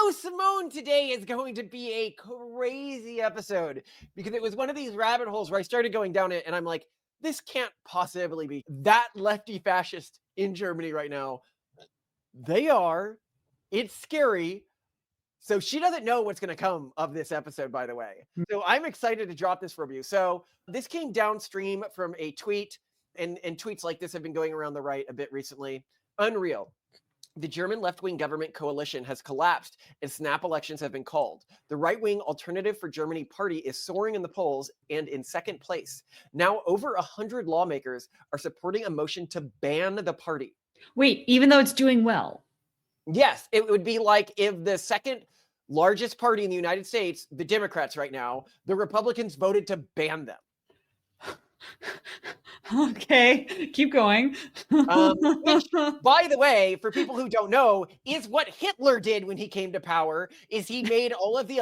Oh, Simone, today is going to be a crazy episode because it was one of these rabbit holes where I started going down it and I'm like, this can't possibly be that lefty fascist in Germany right now. They are. It's scary. So she doesn't know what's going to come of this episode, by the way. So I'm excited to drop this for you. So this came downstream from a tweet, and tweets like this have been going around the right a bit recently. Unreal. The German left-wing government coalition has collapsed and snap elections have been called. The right-wing Alternative for Germany party is soaring in the polls and in second place. Now over 100 lawmakers are supporting a motion to ban the party. Wait, even though it's doing well? Yes, it would be like if the second largest party in the United States, the Democrats right now, the Republicans voted to ban them. Okay, keep going. Which, by the way, for people who don't know, is what Hitler did when he came to power. Is he made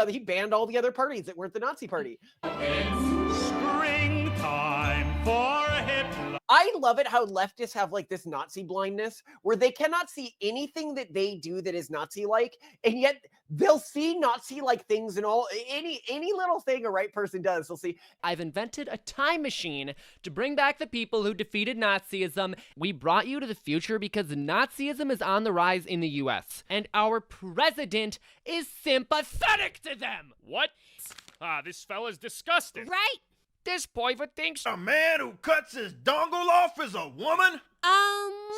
he banned all the other parties that weren't the Nazi party. It's springtime for Hitler. I love it how leftists have like this Nazi blindness where they cannot see anything that they do that is Nazi-like, and yet they'll see Nazi-like things and all any little thing a right person does. They'll see, I've invented a time machine to bring back the people who defeated Nazism. We brought you to the future because Nazism is on the rise in the US, and our president is sympathetic to them. What? This fella's disgusting. Right? This boyfriend thinks A man who cuts his dongle off is a woman?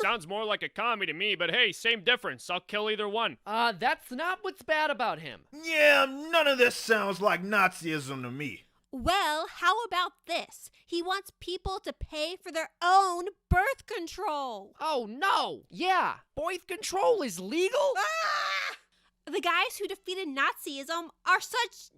Sounds more like a commie to me, but hey, same difference. I'll kill either one. that's not what's bad about him. Yeah, none of this sounds like Nazism to me. Well, how about this? He wants people to pay for their own birth control. Oh no! Yeah, birth control is legal? The guys who defeated Nazism are such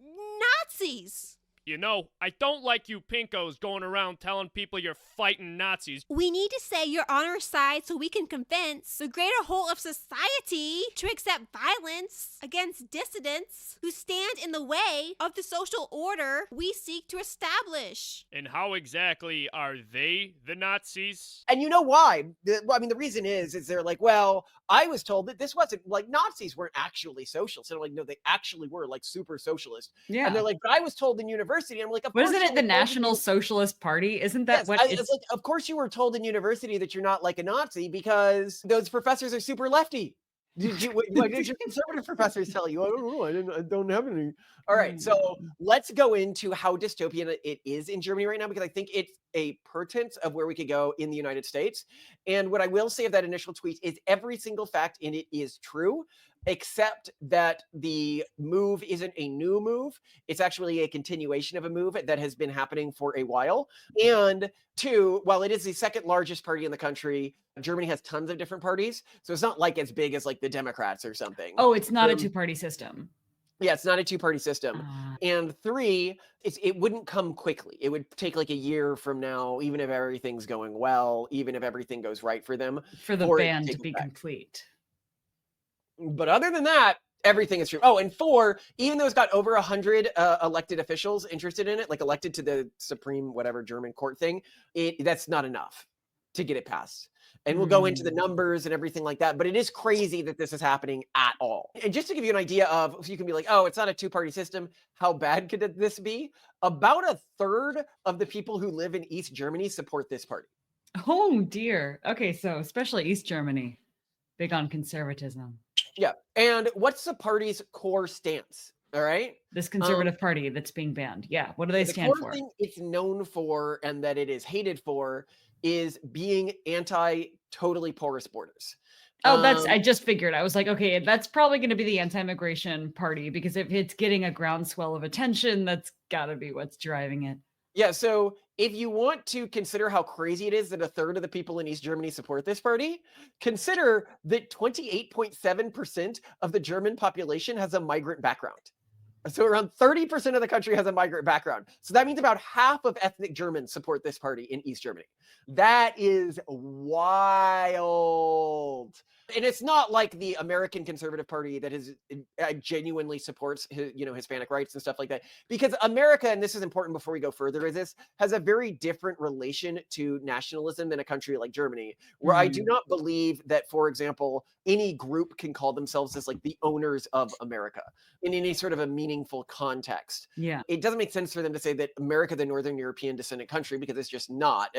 Nazis. You know, I don't like you pinkos going around telling people you're fighting Nazis. We need to say you're on our side so we can convince the greater whole of society to accept violence against dissidents who stand in the way of the social order we seek to establish. And how exactly are they the Nazis? and you know why? The reason is they're like, well, I was told that this wasn't like Nazis weren't actually socialists. And I'm like, no, they actually were like super socialist. Yeah. And they're like, but I was told in university. I'm like, of course Wasn't you it the were told National Socialist Party? Isn't that Yes, what it's like, of course you were told in university that you're not like a Nazi because those professors are super lefty. What did your conservative professors tell you? I don't know. I don't have any. All right, so let's go into how dystopian it is in Germany right now because I think it's a portent of where we could go in the United States. And what I will say of that initial tweet is every single fact in it is true, except that the move isn't a new move. It's actually a continuation of a move that has been happening for a while. And two, while it is the second largest party in the country, Germany has tons of different parties. So it's not like as big as like the Democrats or something. Oh, it's not a two-party system. Yeah, it's not a two-party system. And three, it wouldn't come quickly. It would take like a year from now, even if everything's going well, even if everything goes right for them. For the for it ban to take be effect. complete. But other than that, everything is true. Oh, and four, even though it's got over 100 elected officials interested in it, like elected to the Supreme whatever German court thing, that's not enough to get it passed. And we'll go into the numbers and everything like that. But it is crazy that this is happening at all. And just to give you an idea of, so you can be like, oh, it's not a two-party system. How bad could this be? About a third of the people who live in East Germany support this party. Oh dear. Okay, so especially East Germany, big on conservatism. Yeah. And what's the party's core stance? All right. This conservative party that's being banned. Yeah. What do they The stand core for? thing it's known for and that it is hated for is being anti-totally porous borders. Oh, I just figured. I was like, okay, that's probably going to be the anti-immigration party because if it's getting a groundswell of attention, that's got to be what's driving it. Yeah, so if you want to consider how crazy it is that a third of the people in East Germany support this party, consider that 28.7% of the German population has a migrant background. So around 30% of the country has a migrant background. So that means about half of ethnic Germans support this party in East Germany. That is wild. And it's not like the American Conservative Party that is genuinely supports Hispanic rights and stuff like that. Because America, and this is important before we go further, is this has a very different relation to nationalism than a country like Germany, where I do not believe that, for example, any group can call themselves as like the owners of America in any sort of a meaningful context. Yeah. It doesn't make sense for them to say that America, the Northern European descendant country, because it's just not,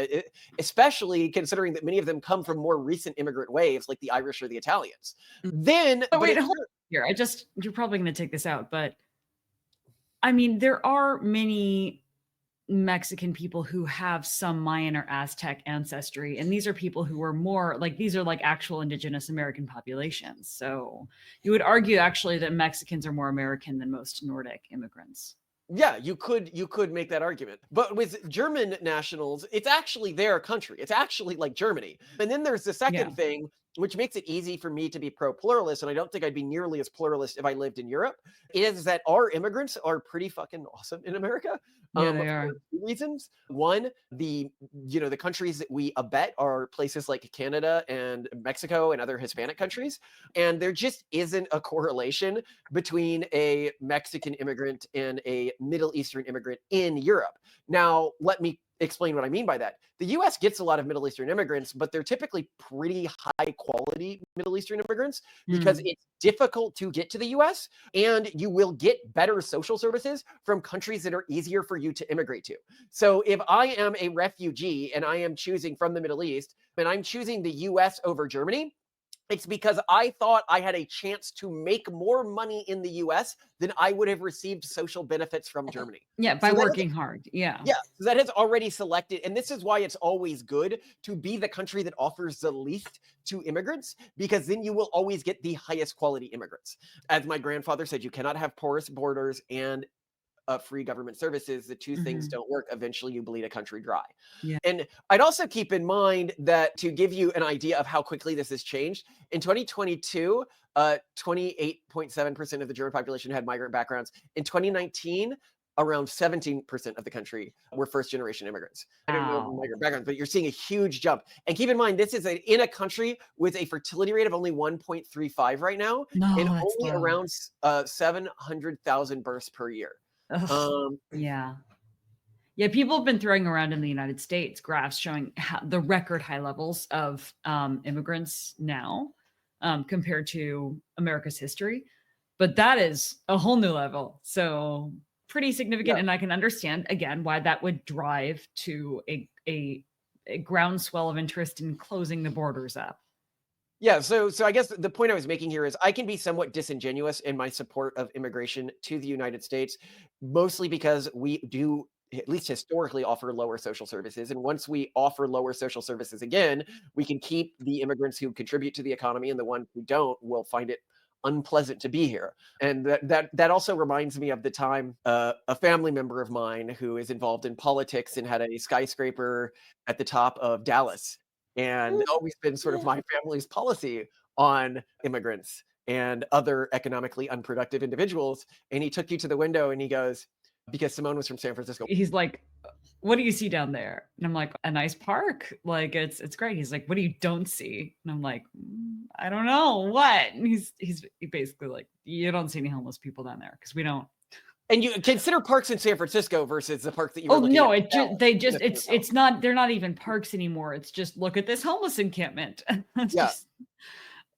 especially considering that many of them come from more recent immigrant waves like the Irish or the Italians. Then, Oh, wait, hold on here. You're probably going to take this out, but I mean, there are many Mexican people who have some Mayan or Aztec ancestry, and these are people who are more like, these are like actual indigenous American populations. So you would argue actually that Mexicans are more American than most Nordic immigrants. Yeah, you could make that argument. But with German nationals, it's actually their country. It's actually like Germany. And then there's the second thing, which makes it easy for me to be pro-pluralist, and I don't think I'd be nearly as pluralist if I lived in Europe, is that our immigrants are pretty fucking awesome in America. Yeah, they are. For two reasons. One, the countries that we abet are places like Canada and Mexico and other Hispanic countries. And there just isn't a correlation between a Mexican immigrant and a Middle Eastern immigrant in Europe. Now, let me explain what I mean by that. The US gets a lot of Middle Eastern immigrants, but they're typically pretty high quality Middle Eastern immigrants because it's difficult to get to the US, and you will get better social services from countries that are easier for you to immigrate to. So if I am a refugee and I am choosing from the Middle East and I'm choosing the US over Germany, it's because I thought I had a chance to make more money in the US than I would have received social benefits from Germany. Yeah, by working hard. Yeah. Yeah, so that has already selected, and this is why it's always good to be the country that offers the least to immigrants, because then you will always get the highest quality immigrants. As my grandfather said, you cannot have porous borders and free government services. The two things don't work. Eventually you bleed a country dry. Yeah. And I'd also keep in mind that, to give you an idea of how quickly this has changed, in 2022, 28.7% of the German population had migrant backgrounds. In 2019, around 17% of the country were first-generation immigrants. I don't know migrant backgrounds, but you're seeing a huge jump. And keep in mind, this is in a country with a fertility rate of only 1.35 right now, and only around 700,000 births per year. Yeah, people have been throwing around in the United States graphs showing the record high levels of immigrants now compared to America's history. But that is a whole new level. So pretty significant. Yeah. And I can understand, again, why that would drive to a groundswell of interest in closing the borders up. Yeah, so I guess the point I was making here is I can be somewhat disingenuous in my support of immigration to the United States, mostly because we do, at least historically, offer lower social services. And once we offer lower social services again, we can keep the immigrants who contribute to the economy, and the ones who don't will find it unpleasant to be here. And that also reminds me of the time a family member of mine who is involved in politics and had a skyscraper at the top of Dallas. And always been sort of my family's policy on immigrants and other economically unproductive individuals. And he took you to the window and he goes, because Simone was from San Francisco. He's like, what do you see down there? And I'm like, a nice park. Like, it's great. He's like, what do you don't see? And I'm like, I don't know what. And he's basically like, you don't see any homeless people down there because we don't. And you consider parks in San Francisco versus the park that you were looking at. It's not, they're not even parks anymore. It's just, look at this homeless encampment. Just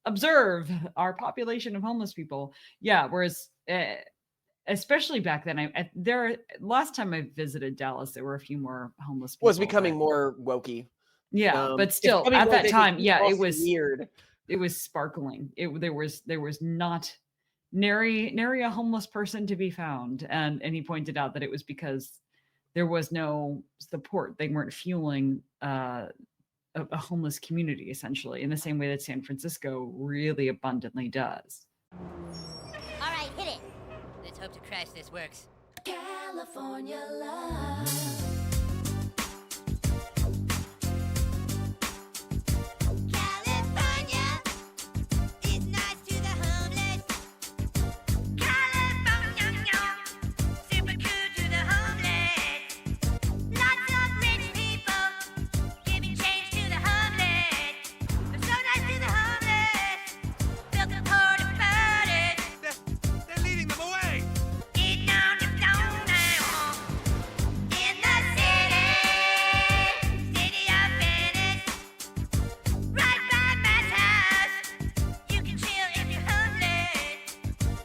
observe our population of homeless people. Yeah. Whereas, especially back then, last time I visited Dallas, there were a few more homeless people. Well, it's becoming more wokey. Yeah. But still at that time, it was weird. It was sparkling. There was not nary a homeless person to be found. And he pointed out that it was because there was no support. They weren't fueling a homeless community, essentially, in the same way that San Francisco really abundantly does. All right, hit it. Let's hope to crash this works. California love.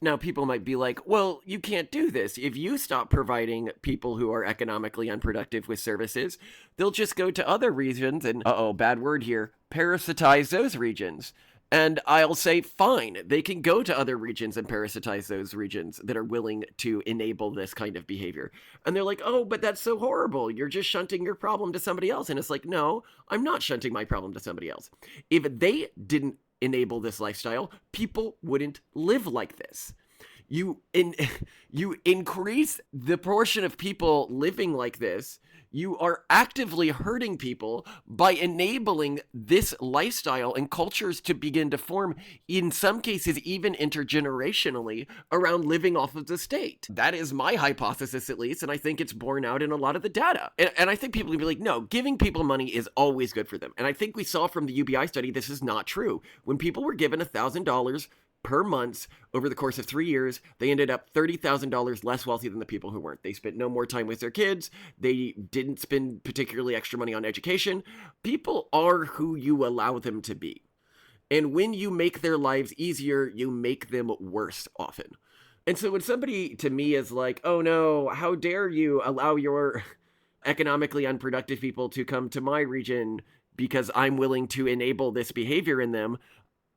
Now, people might be like, well, you can't do this. If you stop providing people who are economically unproductive with services, they'll just go to other regions and, bad word here, parasitize those regions. And I'll say, fine, they can go to other regions and parasitize those regions that are willing to enable this kind of behavior. And they're like, oh, but that's so horrible. You're just shunting your problem to somebody else. And it's like, no, I'm not shunting my problem to somebody else. If they didn't enable this lifestyle, people wouldn't live like this. You increase the portion of people living like this. You are actively hurting people by enabling this lifestyle and cultures to begin to form, in some cases, even intergenerationally, around living off of the state. That is my hypothesis, at least, and I think it's borne out in a lot of the data. And I think people can be like, no, giving people money is always good for them. And I think we saw from the UBI study this is not true. When people were given $1,000 per month over the course of 3 years, they ended up $30,000 less wealthy than the people who weren't. They spent no more time with their kids. They didn't spend particularly extra money on education. People are who you allow them to be. And when you make their lives easier, you make them worse often. And so when somebody to me is like, oh no, how dare you allow your economically unproductive people to come to my region because I'm willing to enable this behavior in them,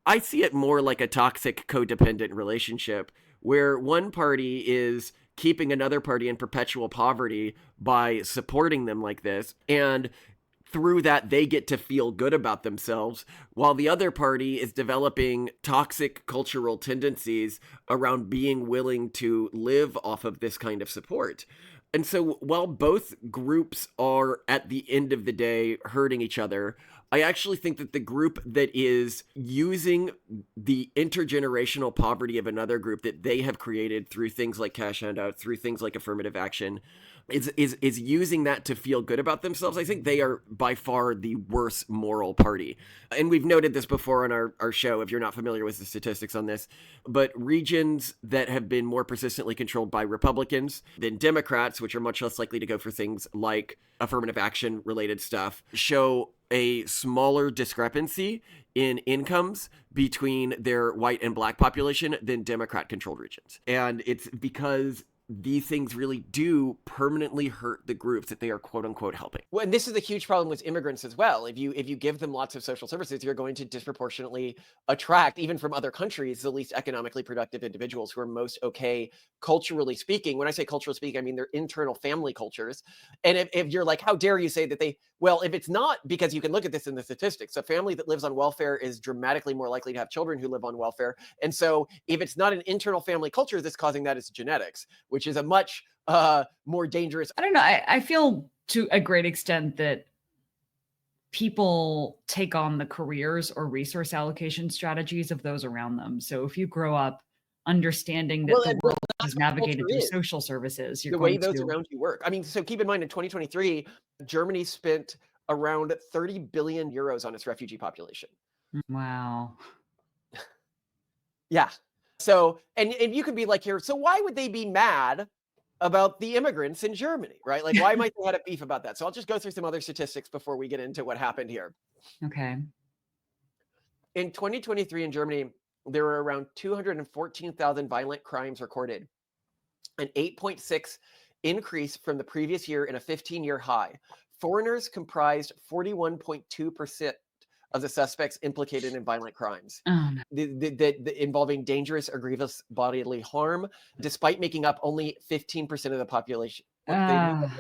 I see it more like a toxic codependent relationship where one party is keeping another party in perpetual poverty by supporting them like this, and through that they get to feel good about themselves, while the other party is developing toxic cultural tendencies around being willing to live off of this kind of support. And so while both groups are at the end of the day hurting each other, I actually think that the group that is using the intergenerational poverty of another group that they have created through things like cash handouts, through things like affirmative action, is using that to feel good about themselves. I think they are by far the worst moral party. And we've noted this before on our show, if you're not familiar with the statistics on this, but regions that have been more persistently controlled by Republicans than Democrats, which are much less likely to go for things like affirmative action related stuff, show a smaller discrepancy in incomes between their white and black population than Democrat controlled regions. And it's because these things really do permanently hurt the groups that they are quote unquote helping. Well, and this is a huge problem with immigrants as well. If you give them lots of social services, you're going to disproportionately attract, even from other countries, the least economically productive individuals who are most okay, culturally speaking. When I say culturally speaking, I mean their internal family cultures. And if you're like, how dare you say that well, if it's not, because you can look at this in the statistics, a family that lives on welfare is dramatically more likely to have children who live on welfare. And so if it's not an internal family culture that's causing that, it's genetics, which is a much more dangerous. I don't know. I feel to a great extent that people take on the careers or resource allocation strategies of those around them. So if you grow up understanding that the world is navigated through social services, you're the going way those to... around you work. I mean, so keep in mind in 2023, Germany spent around 30 billion euros on its refugee population. Wow. Yeah. So, and you could be like here, so why would they be mad about the immigrants in Germany, right? Like, why might they have a beef about that? So I'll just go through some other statistics before we get into what happened here. Okay. In 2023 in Germany, there were around 214,000 violent crimes recorded, an 8.6 increase from the previous year and a 15-year high. Foreigners comprised 41.2% of the suspects implicated in violent crimes, involving dangerous or grievous bodily harm, despite making up only 15% of the population. They make up only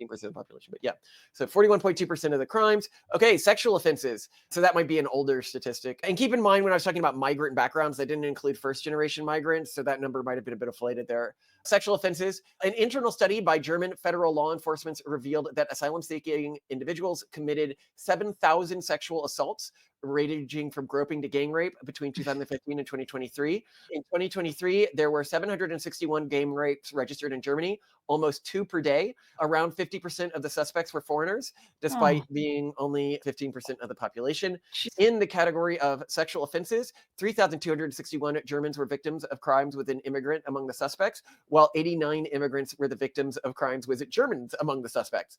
15% of the population, but yeah. So 41.2% of the crimes. Okay, sexual offenses. So that might be an older statistic. And keep in mind, when I was talking about migrant backgrounds, I didn't include first-generation migrants, so that number might have been a bit inflated there. Sexual offenses. An internal study by German federal law enforcement revealed that asylum-seeking individuals committed 7,000 sexual assaults, ranging from groping to gang rape between 2015 and 2023. In 2023, there were 761 gang rapes registered in Germany, almost 2 per day. Around 50% of the suspects were foreigners, despite being only 15% of the population. In the category of sexual offenses, 3,261 Germans were victims of crimes with an immigrant among the suspects, while 89 immigrants were the victims of crimes with Germans among the suspects.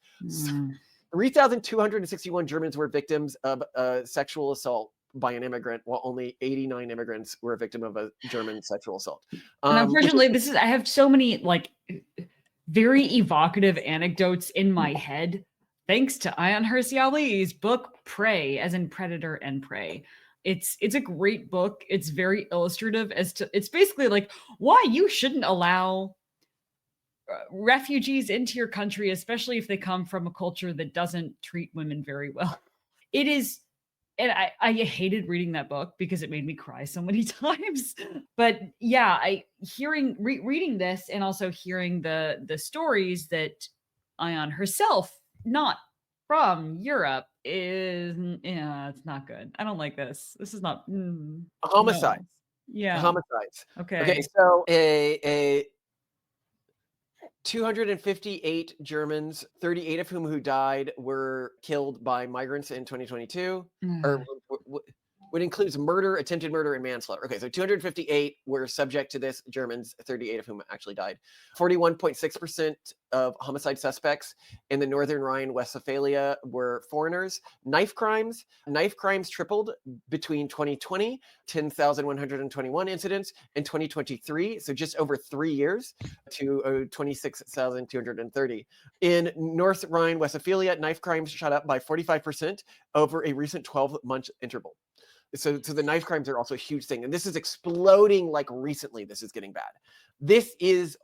3,261 Germans were victims of sexual assault by an immigrant, while only 89 immigrants were a victim of a German sexual assault. And unfortunately, I have so many like very evocative anecdotes in my head, thanks to Ayaan Hirsi Ali's book Prey, as in Predator and Prey. It's a great book. It's very illustrative it's basically like why you shouldn't allow refugees into your country, especially if they come from a culture that doesn't treat women very well. It is, and I hated reading that book because it made me cry so many times. But yeah, reading this and also hearing the stories that Ayaan herself, not from Europe, it's not good. I don't like this. This is not homicides. No. Yeah. Homicides. Okay. Okay, so a 258 Germans, 38 of whom who died were killed by migrants in 2022, or what includes murder, attempted murder, and manslaughter. Okay, so 258 were subject to this, Germans, 38 of whom actually died. 41.6% of homicide suspects in the Northern Rhine-Westphalia were foreigners. Knife crimes tripled between 2020, 10,121 incidents, and 2023, so just over 3 years, to 26,230. In North Rhine-Westphalia, knife crimes shot up by 45% over a recent 12-month interval. So the knife crimes are also a huge thing. And this is exploding like recently. This is getting bad. This is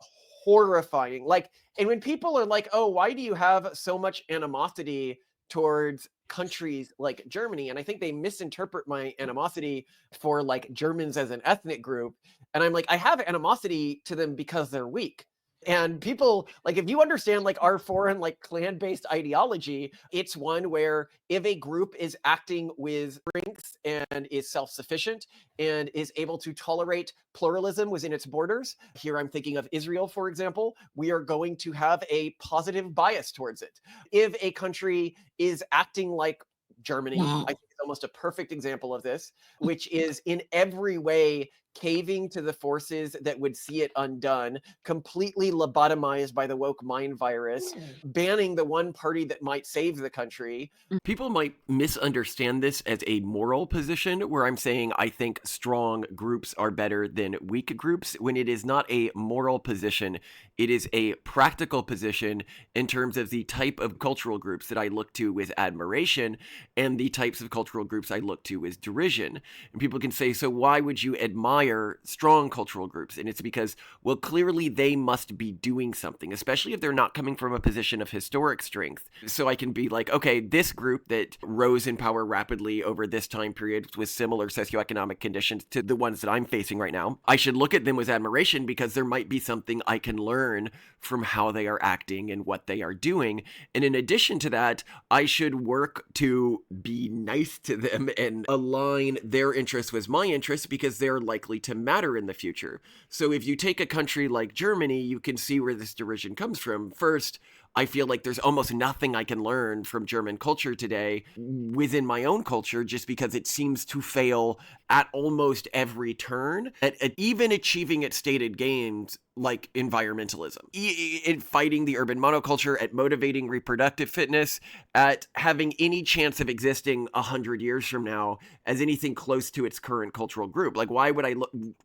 horrifying. Like, and when people are like, oh, why do you have so much animosity towards countries like Germany? And I think they misinterpret my animosity for like Germans as an ethnic group. And I'm like, I have animosity to them because they're weak. And people, like, if you understand like our foreign like clan-based ideology, it's one where if a group is acting with strength and is self-sufficient and is able to tolerate pluralism within its borders, here I'm thinking of Israel, for example, we are going to have a positive bias towards it. If a country is acting like Germany, I think is almost a perfect example of this, which is in every way caving to the forces that would see it undone, completely lobotomized by the woke mind virus, banning the one party that might save the country. People might misunderstand this as a moral position where I'm saying I think strong groups are better than weak groups, when it is not a moral position. It is a practical position in terms of the type of cultural groups that I look to with admiration and the types of cultural groups I look to with derision. And people can say, so why would you admire strong cultural groups? And it's because, well, clearly they must be doing something, especially if they're not coming from a position of historic strength. So I can be like, okay, this group that rose in power rapidly over this time period with similar socioeconomic conditions to the ones that I'm facing right now, I should look at them with admiration because there might be something I can learn from how they are acting and what they are doing. And in addition to that, I should work to be nice to them and align their interests with my interests because they're likely to matter in the future. So if you take a country like Germany, you can see where this derision comes from. First, I feel like there's almost nothing I can learn from German culture today within my own culture, just because it seems to fail at almost every turn, at even achieving its stated gains, like environmentalism, in fighting the urban monoculture, at motivating reproductive fitness, at having any chance of existing 100 years from now as anything close to its current cultural group. Like, why would I,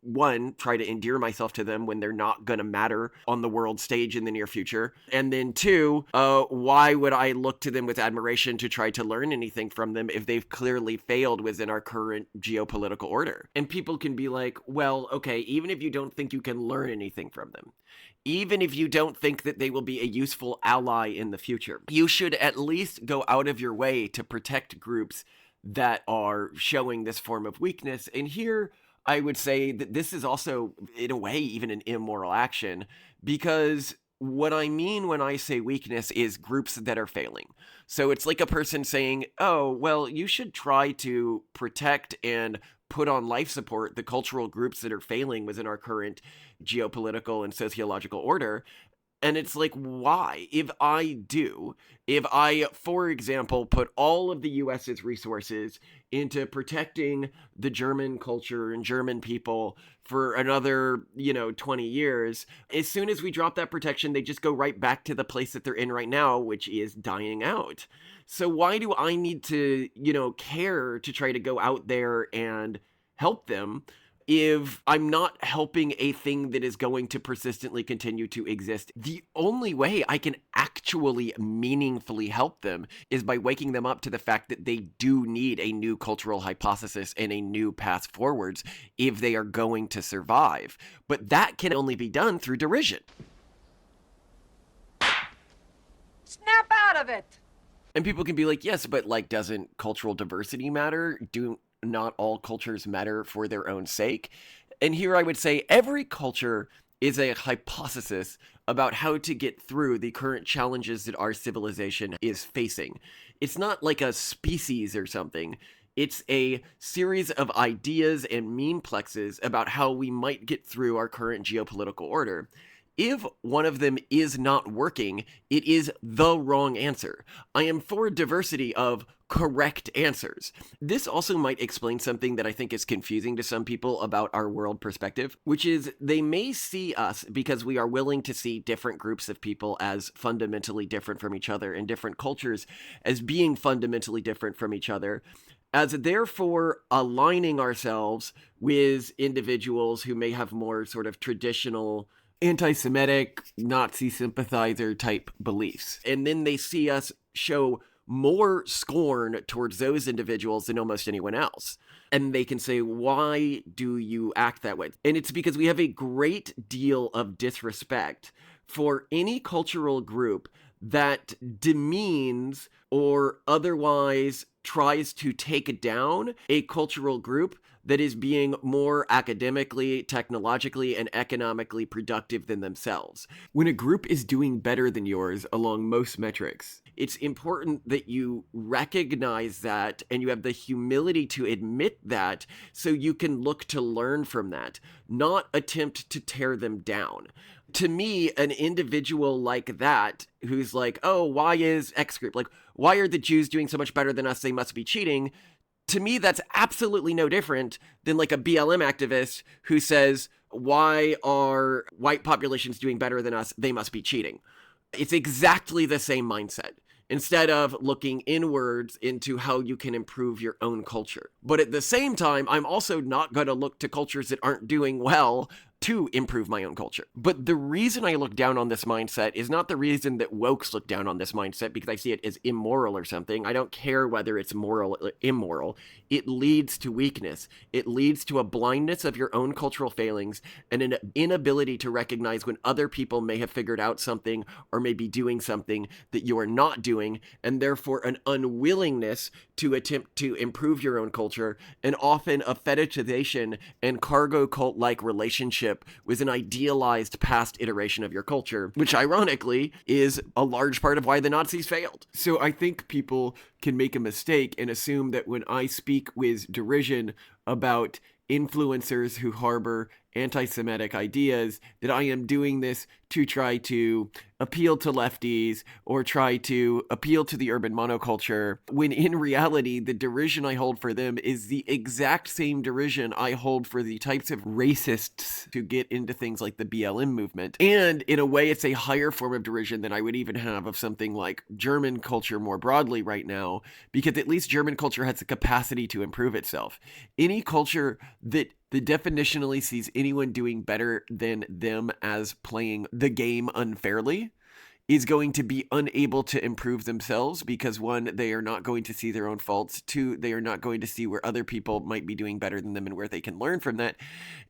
one, try to endear myself to them when they're not going to matter on the world stage in the near future? And then two, why would I look to them with admiration to try to learn anything from them if they've clearly failed within our current geopolitical order? And people can be like, well, okay, even if you don't think you can learn anything from them, even if you don't think that they will be a useful ally in the future, you should at least go out of your way to protect groups that are showing this form of weakness. And here, I would say that this is also, in a way, even an immoral action, because what I mean when I say weakness is groups that are failing. So it's like a person saying, oh, well, you should try to protect and put on life support the cultural groups that are failing within our current geopolitical and sociological order. And it's like, why? If I, for example, put all of the US's resources into protecting the German culture and German people for another, 20 years, as soon as we drop that protection, they just go right back to the place that they're in right now, which is dying out. So why do I need to, care to try to go out there and help them if I'm not helping a thing that is going to persistently continue to exist? The only way I can actually meaningfully help them is by waking them up to the fact that they do need a new cultural hypothesis and a new path forwards if they are going to survive. But that can only be done through derision. Snap out of it! And people can be like, yes, but doesn't cultural diversity matter? Do not all cultures matter for their own sake? And here I would say every culture is a hypothesis about how to get through the current challenges that our civilization is facing. It's not like a species or something. It's a series of ideas and memeplexes about how we might get through our current geopolitical order. If one of them is not working, it is the wrong answer. I am for diversity of correct answers. This also might explain something that I think is confusing to some people about our world perspective, which is they may see us, because we are willing to see different groups of people as fundamentally different from each other and different cultures as being fundamentally different from each other, as therefore aligning ourselves with individuals who may have more sort of traditional anti-Semitic, Nazi sympathizer type beliefs. And then they see us show more scorn towards those individuals than almost anyone else. And they can say, why do you act that way? And it's because we have a great deal of disrespect for any cultural group that demeans or otherwise tries to take down a cultural group that is being more academically, technologically, and economically productive than themselves. When a group is doing better than yours along most metrics, it's important that you recognize that and you have the humility to admit that so you can look to learn from that, not attempt to tear them down. To me, an individual like that, who's like, oh, why is X group? Why are the Jews doing so much better than us? They must be cheating. To me, that's absolutely no different than a BLM activist who says, why are white populations doing better than us? They must be cheating. It's exactly the same mindset, instead of looking inwards into how you can improve your own culture. But at the same time, I'm also not going to look to cultures that aren't doing well to improve my own culture. But the reason I look down on this mindset is not the reason that wokes look down on this mindset because I see it as immoral or something. I don't care whether it's moral or immoral. It leads to weakness. It leads to a blindness of your own cultural failings and an inability to recognize when other people may have figured out something or may be doing something that you are not doing, and therefore an unwillingness to attempt to improve your own culture, and often a fetishization and cargo cult-like relationship with an idealized past iteration of your culture, which ironically is a large part of why the Nazis failed. So I think people can make a mistake and assume that when I speak with derision about influencers who harbor anti-Semitic ideas, that I am doing this to try to appeal to lefties or try to appeal to the urban monoculture, when in reality, the derision I hold for them is the exact same derision I hold for the types of racists who get into things like the BLM movement. And in a way, it's a higher form of derision than I would even have of something like German culture more broadly right now, because at least German culture has the capacity to improve itself. Any culture that definitionally sees anyone doing better than them as playing the game unfairly is going to be unable to improve themselves because, one, they are not going to see their own faults. Two, they are not going to see where other people might be doing better than them and where they can learn from that.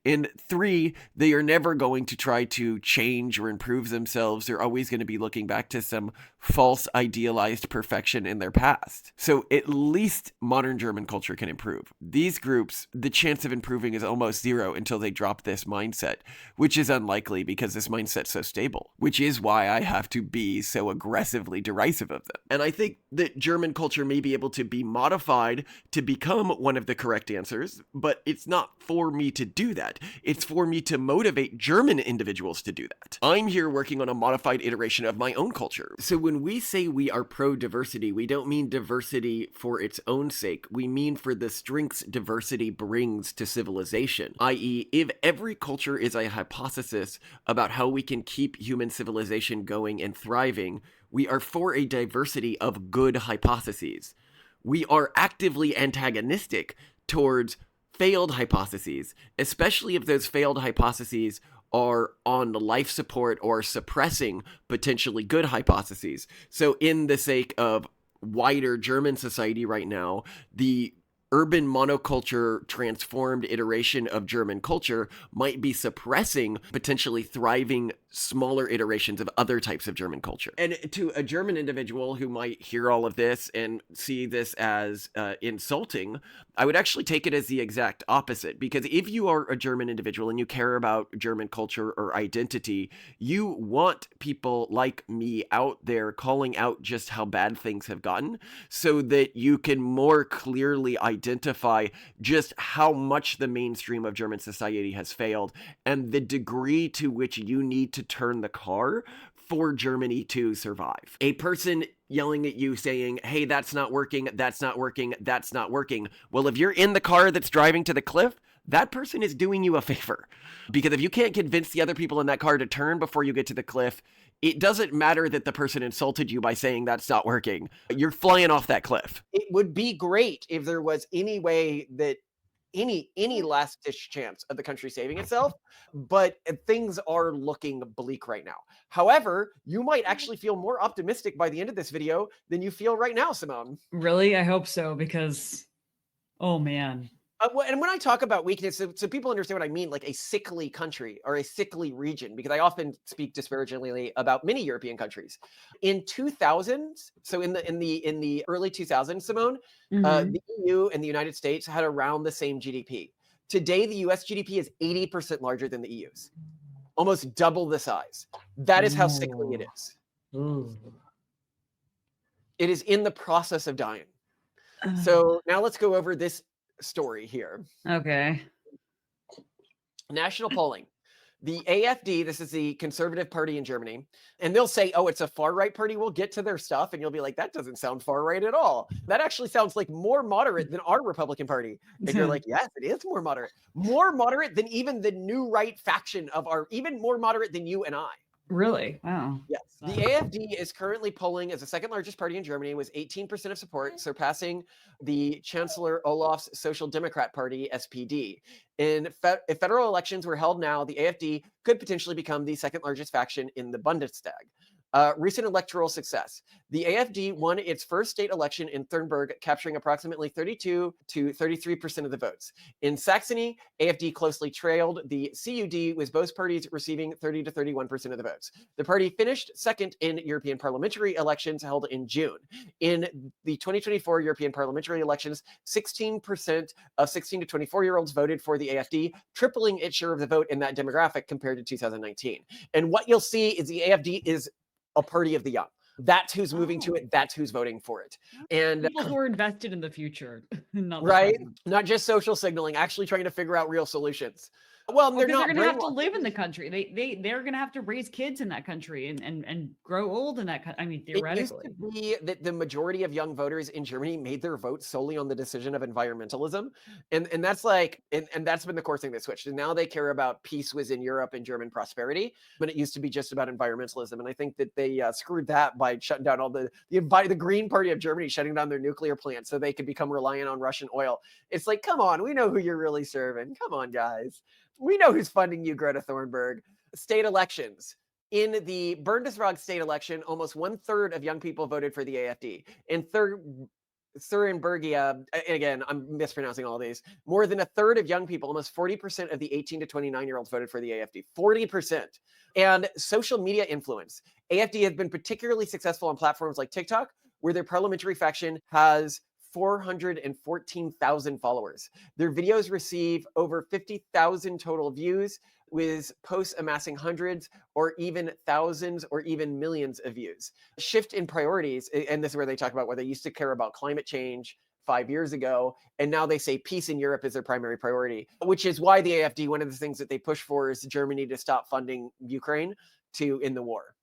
And three, they are never going to try to change or improve themselves. They're always going to be looking back to some false idealized perfection in their past. So at least modern German culture can improve. These groups, the chance of improving is almost zero until they drop this mindset, which is unlikely because this mindset's so stable, which is why I have to be so aggressively derisive of them. And I think that German culture may be able to be modified to become one of the correct answers, but it's not for me to do that. It's for me to motivate German individuals to do that. I'm here working on a modified iteration of my own culture. So when we say we are pro-diversity, we don't mean diversity for its own sake. We mean for the strengths diversity brings to civilization, i.e., if every culture is a hypothesis about how we can keep human civilization going and thriving, we are for a diversity of good hypotheses. We are actively antagonistic towards failed hypotheses, especially if those failed hypotheses are on life support or suppressing potentially good hypotheses. So in the sake of wider German society right now, the urban monoculture transformed iteration of German culture might be suppressing potentially thriving smaller iterations of other types of German culture. And to a German individual who might hear all of this and see this as insulting, I would actually take it as the exact opposite. Because if you are a German individual and you care about German culture or identity, you want people like me out there calling out just how bad things have gotten so that you can more clearly identify just how much the mainstream of German society has failed and the degree to which you need to turn the car for Germany to survive. A person yelling at you saying, hey, that's not working, that's not working, that's not working. Well, if you're in the car that's driving to the cliff, that person is doing you a favor. Because if you can't convince the other people in that car to turn before you get to the cliff, it doesn't matter that the person insulted you by saying that's not working. You're flying off that cliff. It would be great if there was any way that any last ditch chance of the country saving itself, but things are looking bleak right now. However, you might actually feel more optimistic by the end of this video than you feel right now, Simone. Really? I hope so, because, oh man. And when I talk about weakness, so people understand what I mean, like a sickly country or a sickly region, because I often speak disparagingly about many European countries. In 2000s, so in the early 2000s, Simone, the EU and the United States had around the same GDP. Today, the US GDP is 80% larger than the EU's, almost double the size. That is how sickly it is. Ooh. It is in the process of dying. So now let's go over this story here. Okay. National polling. The AfD, this is the Conservative Party in Germany, and they'll say, oh, it's a far-right party. We'll get to their stuff, and you'll be like, that doesn't sound far-right at all. That actually sounds like more moderate than our Republican Party. And you're like, yes, it is more moderate. More moderate than even the new right faction of our, even more moderate than you and I. Really? Wow. Yes. The AfD is currently polling as the second largest party in Germany with 18% of support, surpassing the Chancellor Olaf's Social Democrat Party, SPD. If federal elections were held now, the AfD could potentially become the second largest faction in the Bundestag. Recent electoral success. The AfD won its first state election in Thurnberg, capturing approximately 32 to 33% of the votes. In Saxony, AfD closely trailed the CUD, with both parties receiving 30 to 31% of the votes. The party finished second in European parliamentary elections held in June. In the 2024 European parliamentary elections, 16% of 16 to 24-year-olds voted for the AfD, tripling its share of the vote in that demographic compared to 2019. And what you'll see is the AfD is a party of the young. That's who's moving to it. That's who's voting for it. And people who are invested in the future, not right? Not just social signaling, actually trying to figure out real solutions. Well, they're not going to have to live in the country. They're going to have to raise kids in that country and grow old in that country. I mean, theoretically. It used to be that the majority of young voters in Germany made their vote solely on the decision of environmentalism. And that's like, and that's been the core thing they switched. And now they care about peace within Europe and German prosperity, but it used to be just about environmentalism. And I think that they screwed that by shutting down all the Green Party of Germany, shutting down their nuclear plants so they could become reliant on Russian oil. It's like, come on, we know who you're really serving. Come on, guys. We know who's funding you, Greta Thunberg. State elections. In the Bundesrat state election, almost 1/3 of young people voted for the AfD. In Thurinbergia, again, I'm mispronouncing all these, more than 1/3 of young people, almost 40% of the 18 to 29-year-olds voted for the AfD. 40%. And social media influence. AfD has been particularly successful on platforms like TikTok, where their parliamentary faction has 414,000 followers. Their videos receive over 50,000 total views with posts amassing hundreds or even thousands or even millions of views. Shift in priorities, and this is where they talk about where they used to care about climate change 5 years ago, and now they say peace in Europe is their primary priority, which is why the AfD, one of the things that they push for is Germany to stop funding Ukraine in the war.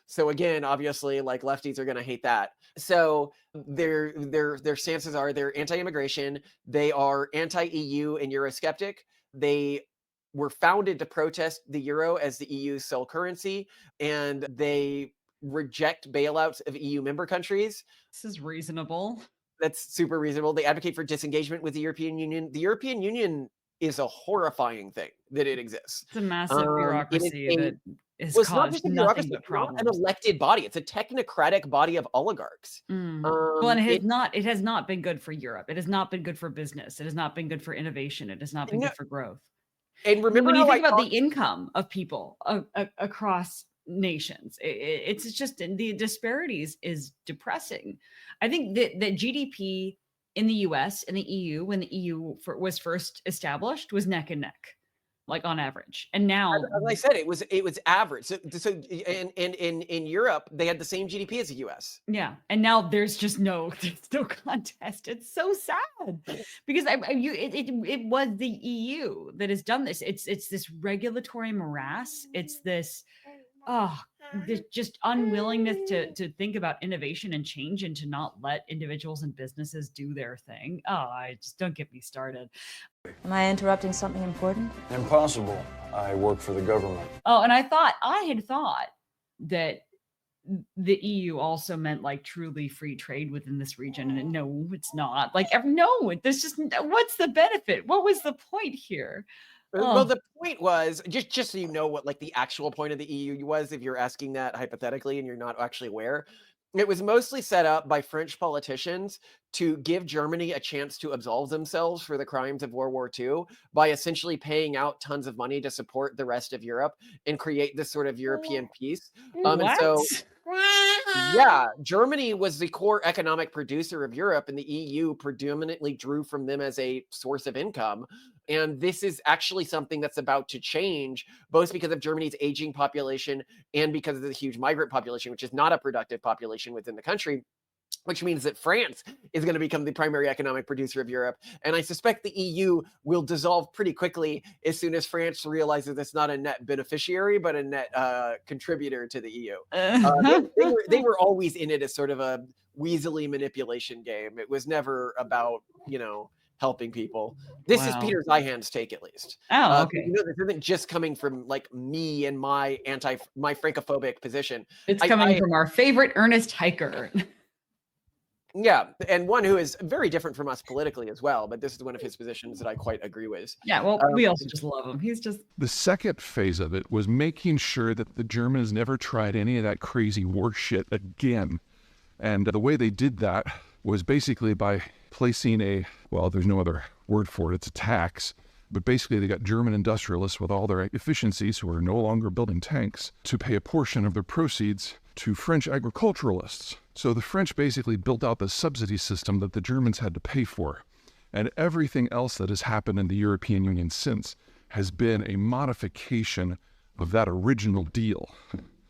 So again, obviously, like lefties are going to hate that. So their stances are they're anti-immigration, they are anti-EU and Eurosceptic. They were founded to protest the euro as the EU's sole currency, and they reject bailouts of EU member countries. This is reasonable. That's super reasonable. They advocate for disengagement with the European Union. The European Union is a horrifying thing that it exists. It's a massive bureaucracy that has Well, it's not caused just a nothing bureaucracy, but it's not an problems. elected body. It's a technocratic body of oligarchs. Well, and it has not been good for Europe. It has not been good for business. It has not been good for innovation. It has not been good for growth. And remember when you how think about the income of people across nations, it's just the disparities is depressing. I think that GDP in the US and the EU, when the EU was first established, was neck and neck, like on average. And now, as I said, it was average. So in Europe, they had the same GDP as the US. Yeah, and now there's no contest. It's so sad because it was the EU that has done this. It's this regulatory morass. It's this this just unwillingness to think about innovation and change and to not let individuals and businesses do their thing. I just don't get me started. Am I interrupting something important? Impossible. I work for the government. Oh, and I had thought that the EU also meant like truly free trade within this region, and no, it's not. Like, no, there's just what's the benefit? What was the point here? Well, the point was just so you know what like the actual point of the EU was, if you're asking that hypothetically and you're not actually aware. It was mostly set up by French politicians to give Germany a chance to absolve themselves for the crimes of World War II by essentially paying out tons of money to support the rest of Europe and create this sort of European peace. And so, yeah, Germany was the core economic producer of Europe, and the EU predominantly drew from them as a source of income. And this is actually something that's about to change, both because of Germany's aging population and because of the huge migrant population, which is not a productive population within the country, which means that France is going to become the primary economic producer of Europe. And I suspect the EU will dissolve pretty quickly as soon as France realizes it's not a net beneficiary, but a net contributor to the EU. They were always in it as sort of a weaselly manipulation game. It was never about, helping people. This is Peter Zeihan's take, at least. Oh, okay. This isn't just coming from like me and my francophobic position. It's coming from our favorite Ernest Hiker. Yeah, and one who is very different from us politically as well, but this is one of his positions that I quite agree with. Yeah, well, we also just love him. He's just... The second phase of it was making sure that the Germans never tried any of that crazy war shit again. And the way they did that was basically by placing there's no other word for it, it's a tax, but basically they got German industrialists with all their efficiencies who are no longer building tanks to pay a portion of their proceeds to French agriculturalists. So the French basically built out the subsidy system that the Germans had to pay for. And everything else that has happened in the European Union since has been a modification of that original deal.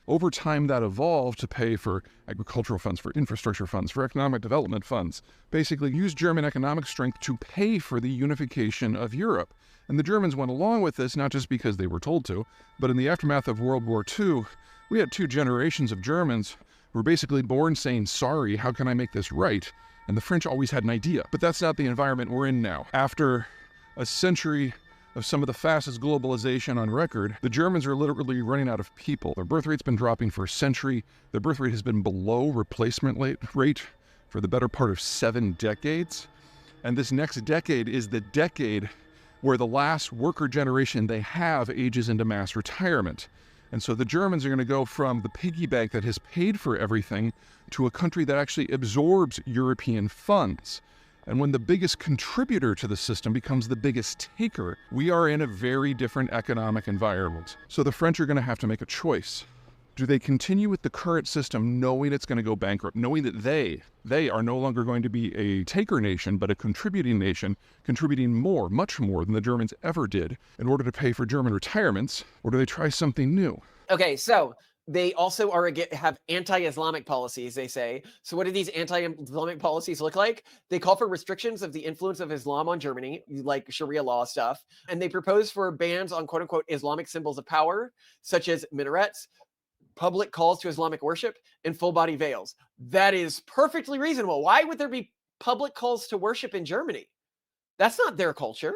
Over time, that evolved to pay for agricultural funds, for infrastructure funds, for economic development funds. Basically, used German economic strength to pay for the unification of Europe. And the Germans went along with this, not just because they were told to, but in the aftermath of World War II, we had 2 generations of Germans who were basically born saying, sorry, how can I make this right? And the French always had an idea. But that's not the environment we're in now. After a century of some of the fastest globalization on record, the Germans are literally running out of people. Their birth rate's been dropping for a century. Their birth rate has been below replacement rate for the better part of 7 decades. And this next decade is the decade where the last worker generation they have ages into mass retirement. And so the Germans are going to go from the piggy bank that has paid for everything to a country that actually absorbs European funds. And when the biggest contributor to the system becomes the biggest taker, we are in a very different economic environment. So the French are going to have to make a choice. Do they continue with the current system knowing it's going to go bankrupt, knowing that they are no longer going to be a taker nation, but a contributing nation, contributing more, much more than the Germans ever did in order to pay for German retirements? Or do they try something new? Okay, so they also have anti-Islamic policies, they say. So what do these anti-Islamic policies look like? They call for restrictions of the influence of Islam on Germany, like Sharia law stuff. And they propose for bans on quote unquote Islamic symbols of power, such as minarets, public calls to Islamic worship, and full body veils. That is perfectly reasonable. Why would there be public calls to worship in Germany? That's not their culture.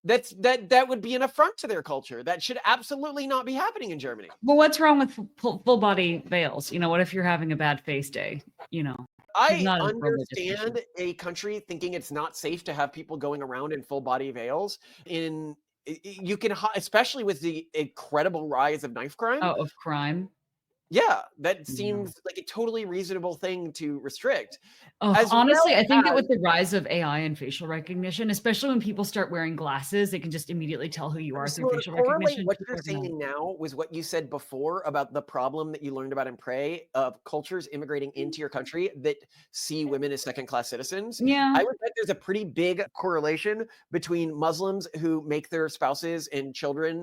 That would be an affront to their culture. That should absolutely not be happening in Germany. Well, what's wrong with full body veils? You know, what if you're having a bad face day? You know, I not a religious issue. understand a country thinking it's not safe to have people going around in full body veils. You can, especially with the incredible rise of knife crime. Oh, of crime. Yeah, that seems like a totally reasonable thing to restrict. Honestly, I think that with the rise of AI and facial recognition, especially when people start wearing glasses, they can just immediately tell who you are through facial recognition. What you're saying now was what you said before about the problem that you learned about in Prey of cultures immigrating into your country that see women as second-class citizens. Yeah. I would bet there's a pretty big correlation between Muslims who make their spouses and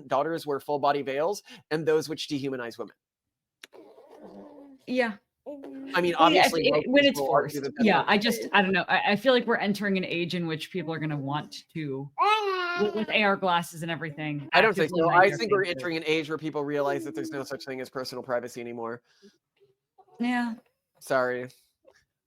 daughters wear full-body veils and those which dehumanize women. Yeah. I mean, obviously, when it's forced. Yeah, I don't know. I feel like we're entering an age in which people are going to want to, with AR glasses and everything. I don't think so. I think we're entering an age where people realize that there's no such thing as personal privacy anymore. Yeah. Sorry.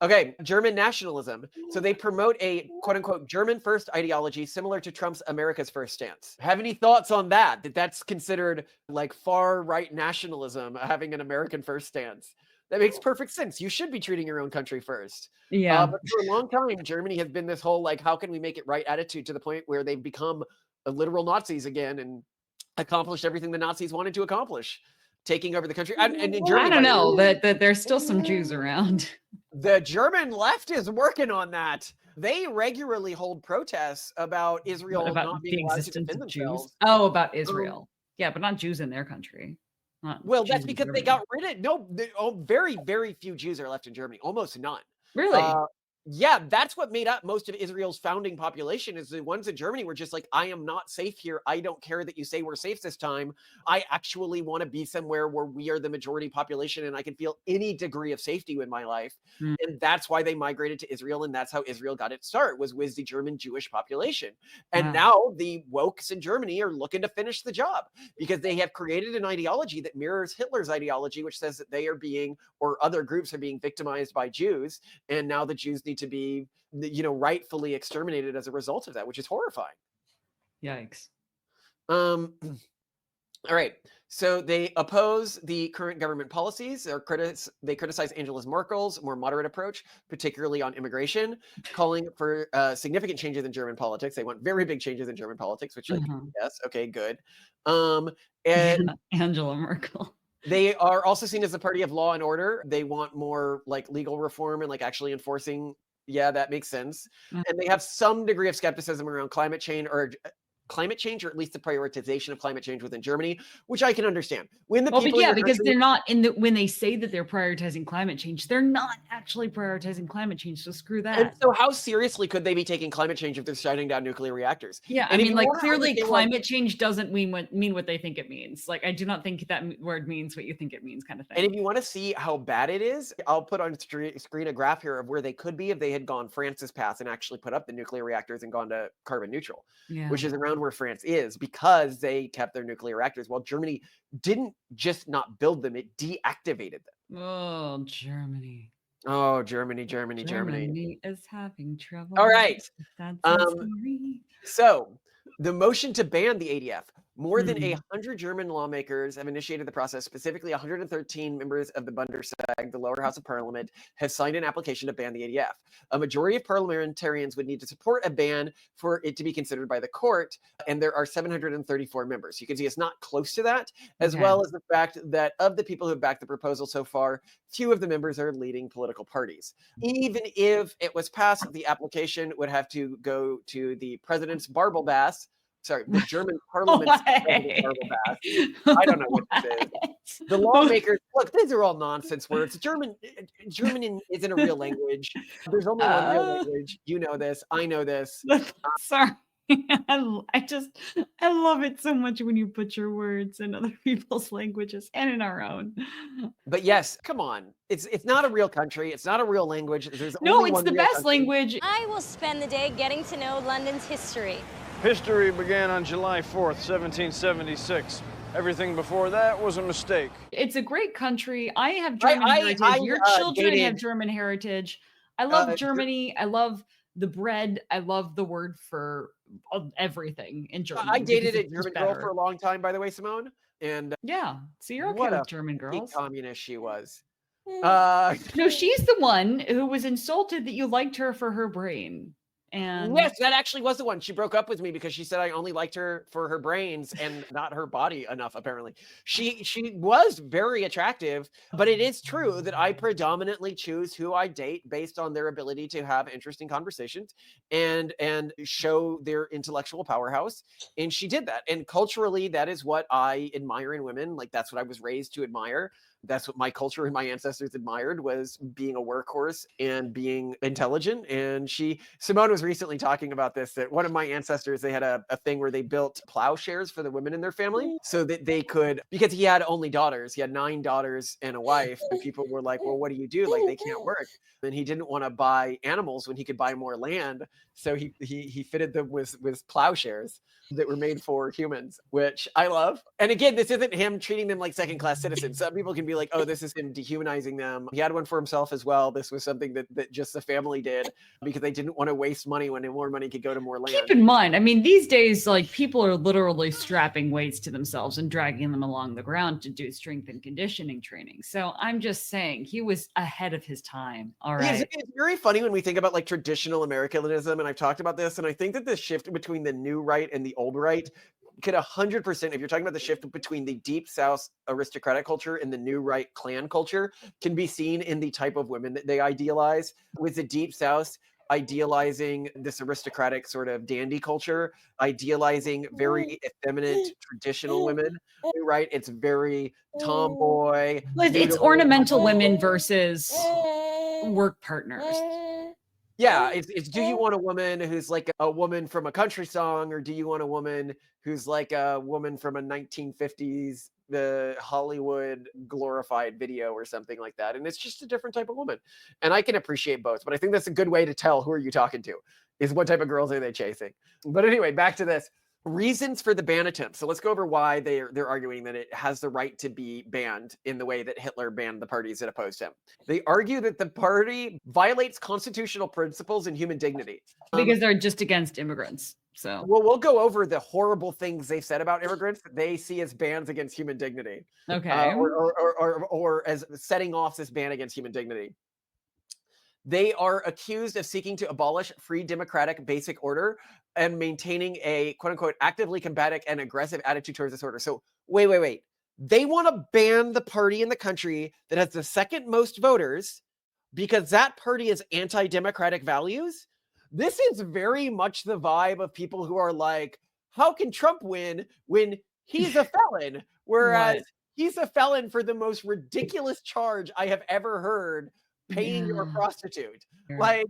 Okay, German nationalism. So they promote a quote-unquote German first ideology similar to Trump's America's first stance. Have any thoughts on that? That's considered like far-right nationalism, having an American first stance. That makes perfect sense. You should be treating your own country first. Yeah. But for a long time, Germany has been this whole, like, how can we make it right attitude to the point where they've become literal Nazis again and accomplished everything the Nazis wanted to accomplish, taking over the country. And in Germany, I don't know, but there's still some Jews around. The German left is working on that. They regularly hold protests about Israel not being allowed to defend themselves. Jews? Oh, about Israel. Yeah, but not Jews in their country. Well, that's because they got rid of very, very few Jews are left in Germany. Almost none. Really? Yeah, that's what made up most of Israel's founding population is the ones in Germany were just like, I am not safe here. I don't care that you say we're safe this time. I actually want to be somewhere where we are the majority population and I can feel any degree of safety in my life. And that's why they migrated to Israel. And that's how Israel got its start, was with the German Jewish population. And now the wokes in Germany are looking to finish the job because they have created an ideology that mirrors Hitler's ideology, which says that they are being, or other groups are being victimized by Jews. And now the Jews need to be, rightfully exterminated as a result of that, which is horrifying. Yikes. All right. So they oppose the current government policies. They criticize Angela Merkel's more moderate approach, particularly on immigration, calling for significant changes in German politics. They want very big changes in German politics, which yes, okay, good. And Angela Merkel. They are also seen as the party of law and order. They want more like legal reform and like actually enforcing. Yeah, that makes sense. And they have some degree of skepticism around climate change, or at least the prioritization of climate change within Germany, which I can understand. When the people because they're not when they say that they're prioritizing climate change, they're not actually prioritizing climate change. So screw that. And so how seriously could they be taking climate change if they're shutting down nuclear reactors? Yeah, and I mean, like clearly climate change doesn't mean what they think it means. Like, I do not think that word means what you think it means, kind of thing. And if you want to see how bad it is, I'll put on screen a graph here of where they could be if they had gone France's path and actually put up the nuclear reactors and gone to carbon neutral, which is around where France is, because they kept their nuclear reactors, while Germany didn't just not build them, it deactivated them. Oh, Germany. Oh, Germany. Germany is having trouble. All right. So the motion to ban the ADF. More than 100 German lawmakers have initiated the process. Specifically, 113 members of the Bundestag, the lower house of parliament, have signed an application to ban the ADF. A majority of parliamentarians would need to support a ban for it to be considered by the court, and there are 734 members. You can see it's not close to that, as well as the fact that of the people who have backed the proposal so far, few of the members are leading political parties. Even if it was passed, the application would have to go to the president's the German parliament's I don't know what this is. The lawmakers, look, these are all nonsense words. German isn't a real language. There's only one real language. You know this. I know this. Sorry. I love it so much when you put your words in other people's languages and in our own. But yes, come on. It's not a real country. It's not a real language. There's No, only it's one the real best country. language. I will spend the day getting to know London's history. History began on July 4th, 1776. Everything before that was a mistake. It's a great country. I have German heritage. Your children have German heritage. I love Germany. I love the bread. I love the word for everything in German. I dated a German girl for a long time, by the way, Simone. And yeah, so you're okay with German girls. Communist she was. No, she's the one who was insulted that you liked her for her brain. And yes, that actually was the one. She broke up with me because she said I only liked her for her brains and not her body enough, apparently. She was very attractive, but it is true that I predominantly choose who I date based on their ability to have interesting conversations and show their intellectual powerhouse. And she did that. And culturally, that is what I admire in women. Like, that's what I was raised to admire. That's what my culture and my ancestors admired, was being a workhorse and being intelligent. And Simone was recently talking about this, that one of my ancestors, they had a thing where they built plowshares for the women in their family so that they could, because he had only daughters, he had 9 daughters and a wife, and people were like, well, what do you do? Like, they can't work. And he didn't want to buy animals when he could buy more land. So he fitted them with plowshares that were made for humans, which I love. And again, this isn't him treating them like second-class citizens. Some people can be like, oh, this is him dehumanizing them. He had one for himself as well. This was something that just the family did because they didn't want to waste money when more money could go to more land. Keep in mind, I mean, these days, like, people are literally strapping weights to themselves and dragging them along the ground to do strength and conditioning training. So I'm just saying, he was ahead of his time. All right. It's very funny when we think about like traditional Americanism, and I've talked about this, and I think that the shift between the new right and the old right could 100%, if you're talking about the shift between the deep South aristocratic culture and the new right clan culture, can be seen in the type of women that they idealize. With the deep South idealizing this aristocratic sort of dandy culture, idealizing very effeminate traditional women, right? It's very tomboy. It's ornamental women versus work partners. Yeah, it's do you want a woman who's like a woman from a country song, or do you want a woman who's like a woman from a 1950s the Hollywood glorified video or something like that? And it's just a different type of woman. And I can appreciate both, but I think that's a good way to tell who are you talking to, is what type of girls are they chasing. But anyway, back to this. Reasons for the ban attempt. So let's go over why they're arguing that it has the right to be banned in the way that Hitler banned the parties that opposed him. They argue that the party violates constitutional principles and human dignity. Because they're just against immigrants. So well, we'll go over the horrible things they said about immigrants that they see as bans against human dignity. Okay. Or as setting off this ban against human dignity. They are accused of seeking to abolish free democratic basic order and maintaining a quote unquote actively combative and aggressive attitude towards this order. So wait. They want to ban the party in the country that has the second most voters because that party is anti-democratic values. This is very much the vibe of people who are like, how can Trump win when he's a felon? Whereas he's a felon for the most ridiculous charge I have ever heard. Paying your prostitute. Like,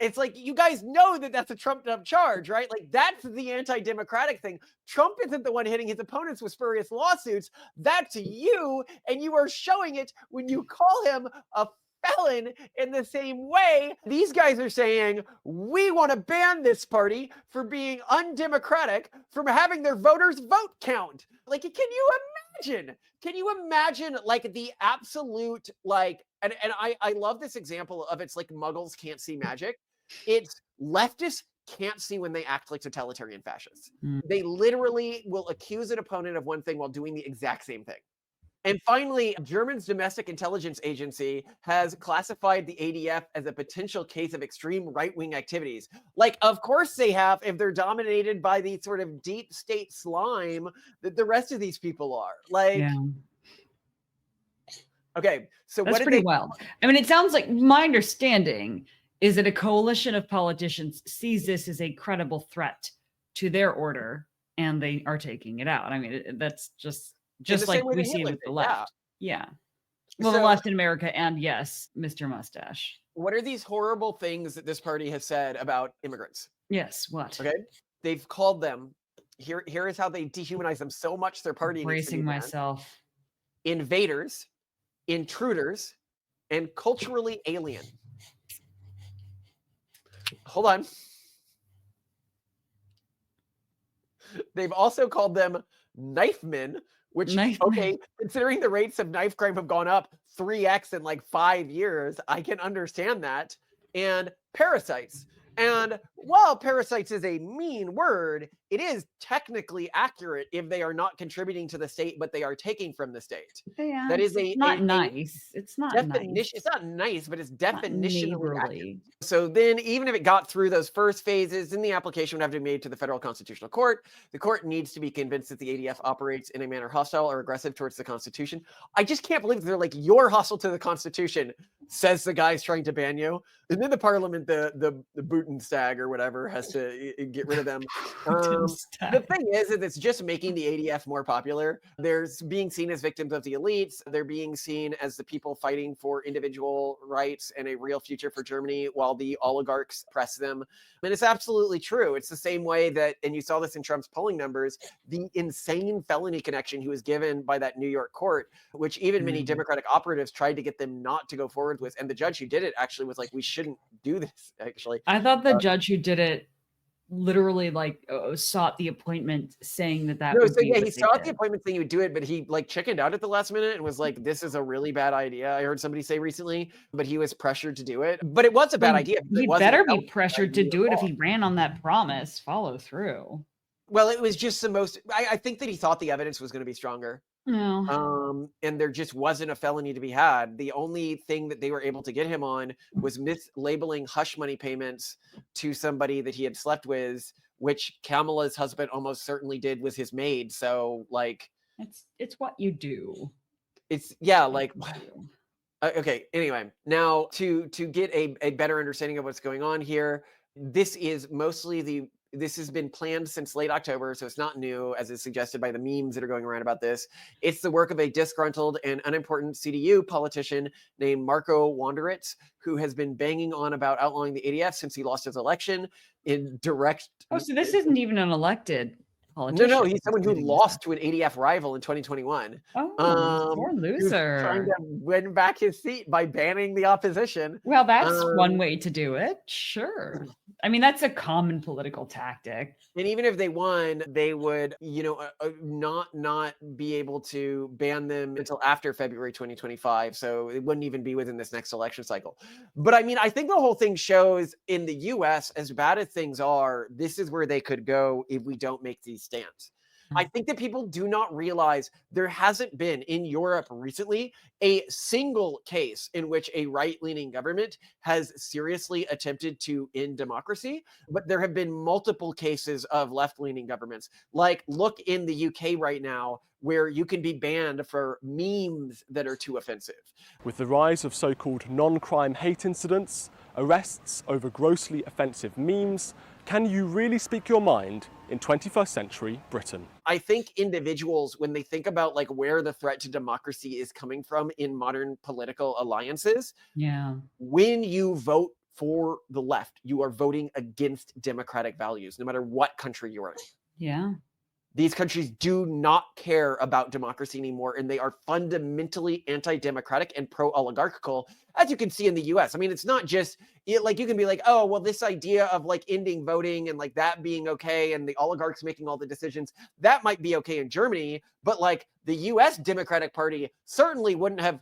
it's like, you guys know that that's a trumped up charge, right? Like, that's the anti-democratic thing. Trump isn't the one hitting his opponents with spurious lawsuits. That's you. And you are showing it when you call him a felon in the same way. These guys are saying, we want to ban this party for being undemocratic, from having their voters vote count. Like, can you imagine? Can you imagine like the absolute, like, and I love this example of, it's like muggles can't see magic. It's leftists can't see when they act like totalitarian fascists. They literally will accuse an opponent of one thing while doing the exact same thing. And finally, Germany's domestic intelligence agency has classified the ADF as a potential case of extreme right-wing activities. Like, of course they have, if they're dominated by the sort of deep state slime that the rest of these people are. Like, okay, so that's what did pretty they wild. I mean, it sounds like, my understanding is that a coalition of politicians sees this as a credible threat to their order, and they are taking it out. I mean, that's just like we see with the left. Yeah. Well, the So- left in America, and yes, Mr. Mustache. What are these horrible things that this party has said about immigrants? Yes, what? Okay. They've called them, here is how they dehumanize them so much their party needs to be Bracing banned. myself. Invaders, intruders, and culturally alien. Hold on. They've also called them knife men, which, Knife okay, men. considering the rates of knife crime have gone up 3x in like 5 years, I can understand that. And parasites. And while parasites is a mean word, it is technically accurate if they are not contributing to the state, but they are taking from the state. Yeah, That is it's not nice. It's not definition. nice. It's not nice, but it's Not definitionally accurate. neighborly. So then, even if it got through those first phases, then the application would have to be made to the Federal Constitutional Court. The court needs to be convinced that the ADF operates in a manner hostile or aggressive towards the Constitution. I just can't believe they're like, you're hostile to the Constitution, says the guy's trying to ban you. And then the Parliament, the Bundestag or whatever, has to get rid of them. The thing is that it's just making the ADF more popular. They're being seen as victims of the elites. They're being seen as the people fighting for individual rights and a real future for Germany, while the oligarchs press them. And it's absolutely true. It's the same way that, and you saw this in Trump's polling numbers, the insane felony connection he was given by that New York court, which even many Democratic operatives tried to get them not to go forward with. And the judge who did it actually was like, we shouldn't do this, actually. I thought the judge who did it literally like sought the appointment, saying that No, would so be yeah, what he they sought did. the appointment saying he would do it, but he like chickened out at the last minute and was like, this is a really bad idea. I heard somebody say recently, but he was pressured to do it. But it was a bad idea. He better be pressured to do it if he ran on that promise. Follow through. Well, it was just the most, I think that he thought the evidence was going to be stronger. No. And there just wasn't a felony to be had. The only thing that they were able to get him on was mislabeling hush money payments to somebody that he had slept with, which Kamala's husband almost certainly did with his maid. So like, it's what you do. It's yeah, like okay. Anyway, now to get a better understanding of what's going on here, this is mostly this has been planned since late October, so it's not new, as is suggested by the memes that are going around about this. It's the work of a disgruntled and unimportant CDU politician named Marco Wanderitz, who has been banging on about outlawing the ADF since he lost his election in direct. Oh, so this isn't even an elected politician. No, he's someone who lost to an ADF rival in 2021. Oh, poor loser. Trying to win back his seat by banning the opposition. Well, that's one way to do it. Sure. I mean, that's a common political tactic. And even if they won, they would, not be able to ban them until after February 2025. So it wouldn't even be within this next election cycle. But I mean, I think the whole thing shows in the US, as bad as things are, this is where they could go if we don't make these stands. I think that people do not realize there hasn't been in Europe recently a single case in which a right-leaning government has seriously attempted to end democracy, but there have been multiple cases of left-leaning governments. Like, look in the UK right now, where you can be banned for memes that are too offensive. With the rise of so-called non-crime hate incidents, arrests over grossly offensive memes, can you really speak your mind in 21st century Britain? I think individuals, when they think about like where the threat to democracy is coming from in modern political alliances, when you vote for the left, you are voting against democratic values, no matter what country you're in. Yeah. These countries do not care about democracy anymore, and they are fundamentally anti-democratic and pro-oligarchical, as you can see in the US. I mean, it's not just, like, you can be like, oh, well, this idea of like ending voting and like that being okay and the oligarchs making all the decisions, that might be okay in Germany, but like the US Democratic Party certainly wouldn't have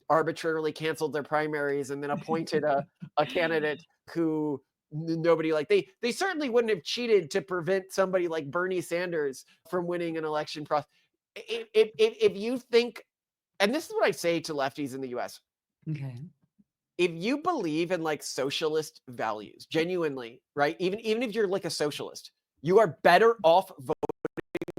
arbitrarily canceled their primaries and then appointed a candidate who nobody like. They certainly wouldn't have cheated to prevent somebody like Bernie Sanders from winning an election process. If you think, and this is what I say to lefties in the US. Okay. If you believe in like socialist values, genuinely, right? Even if you're like a socialist, you are better off voting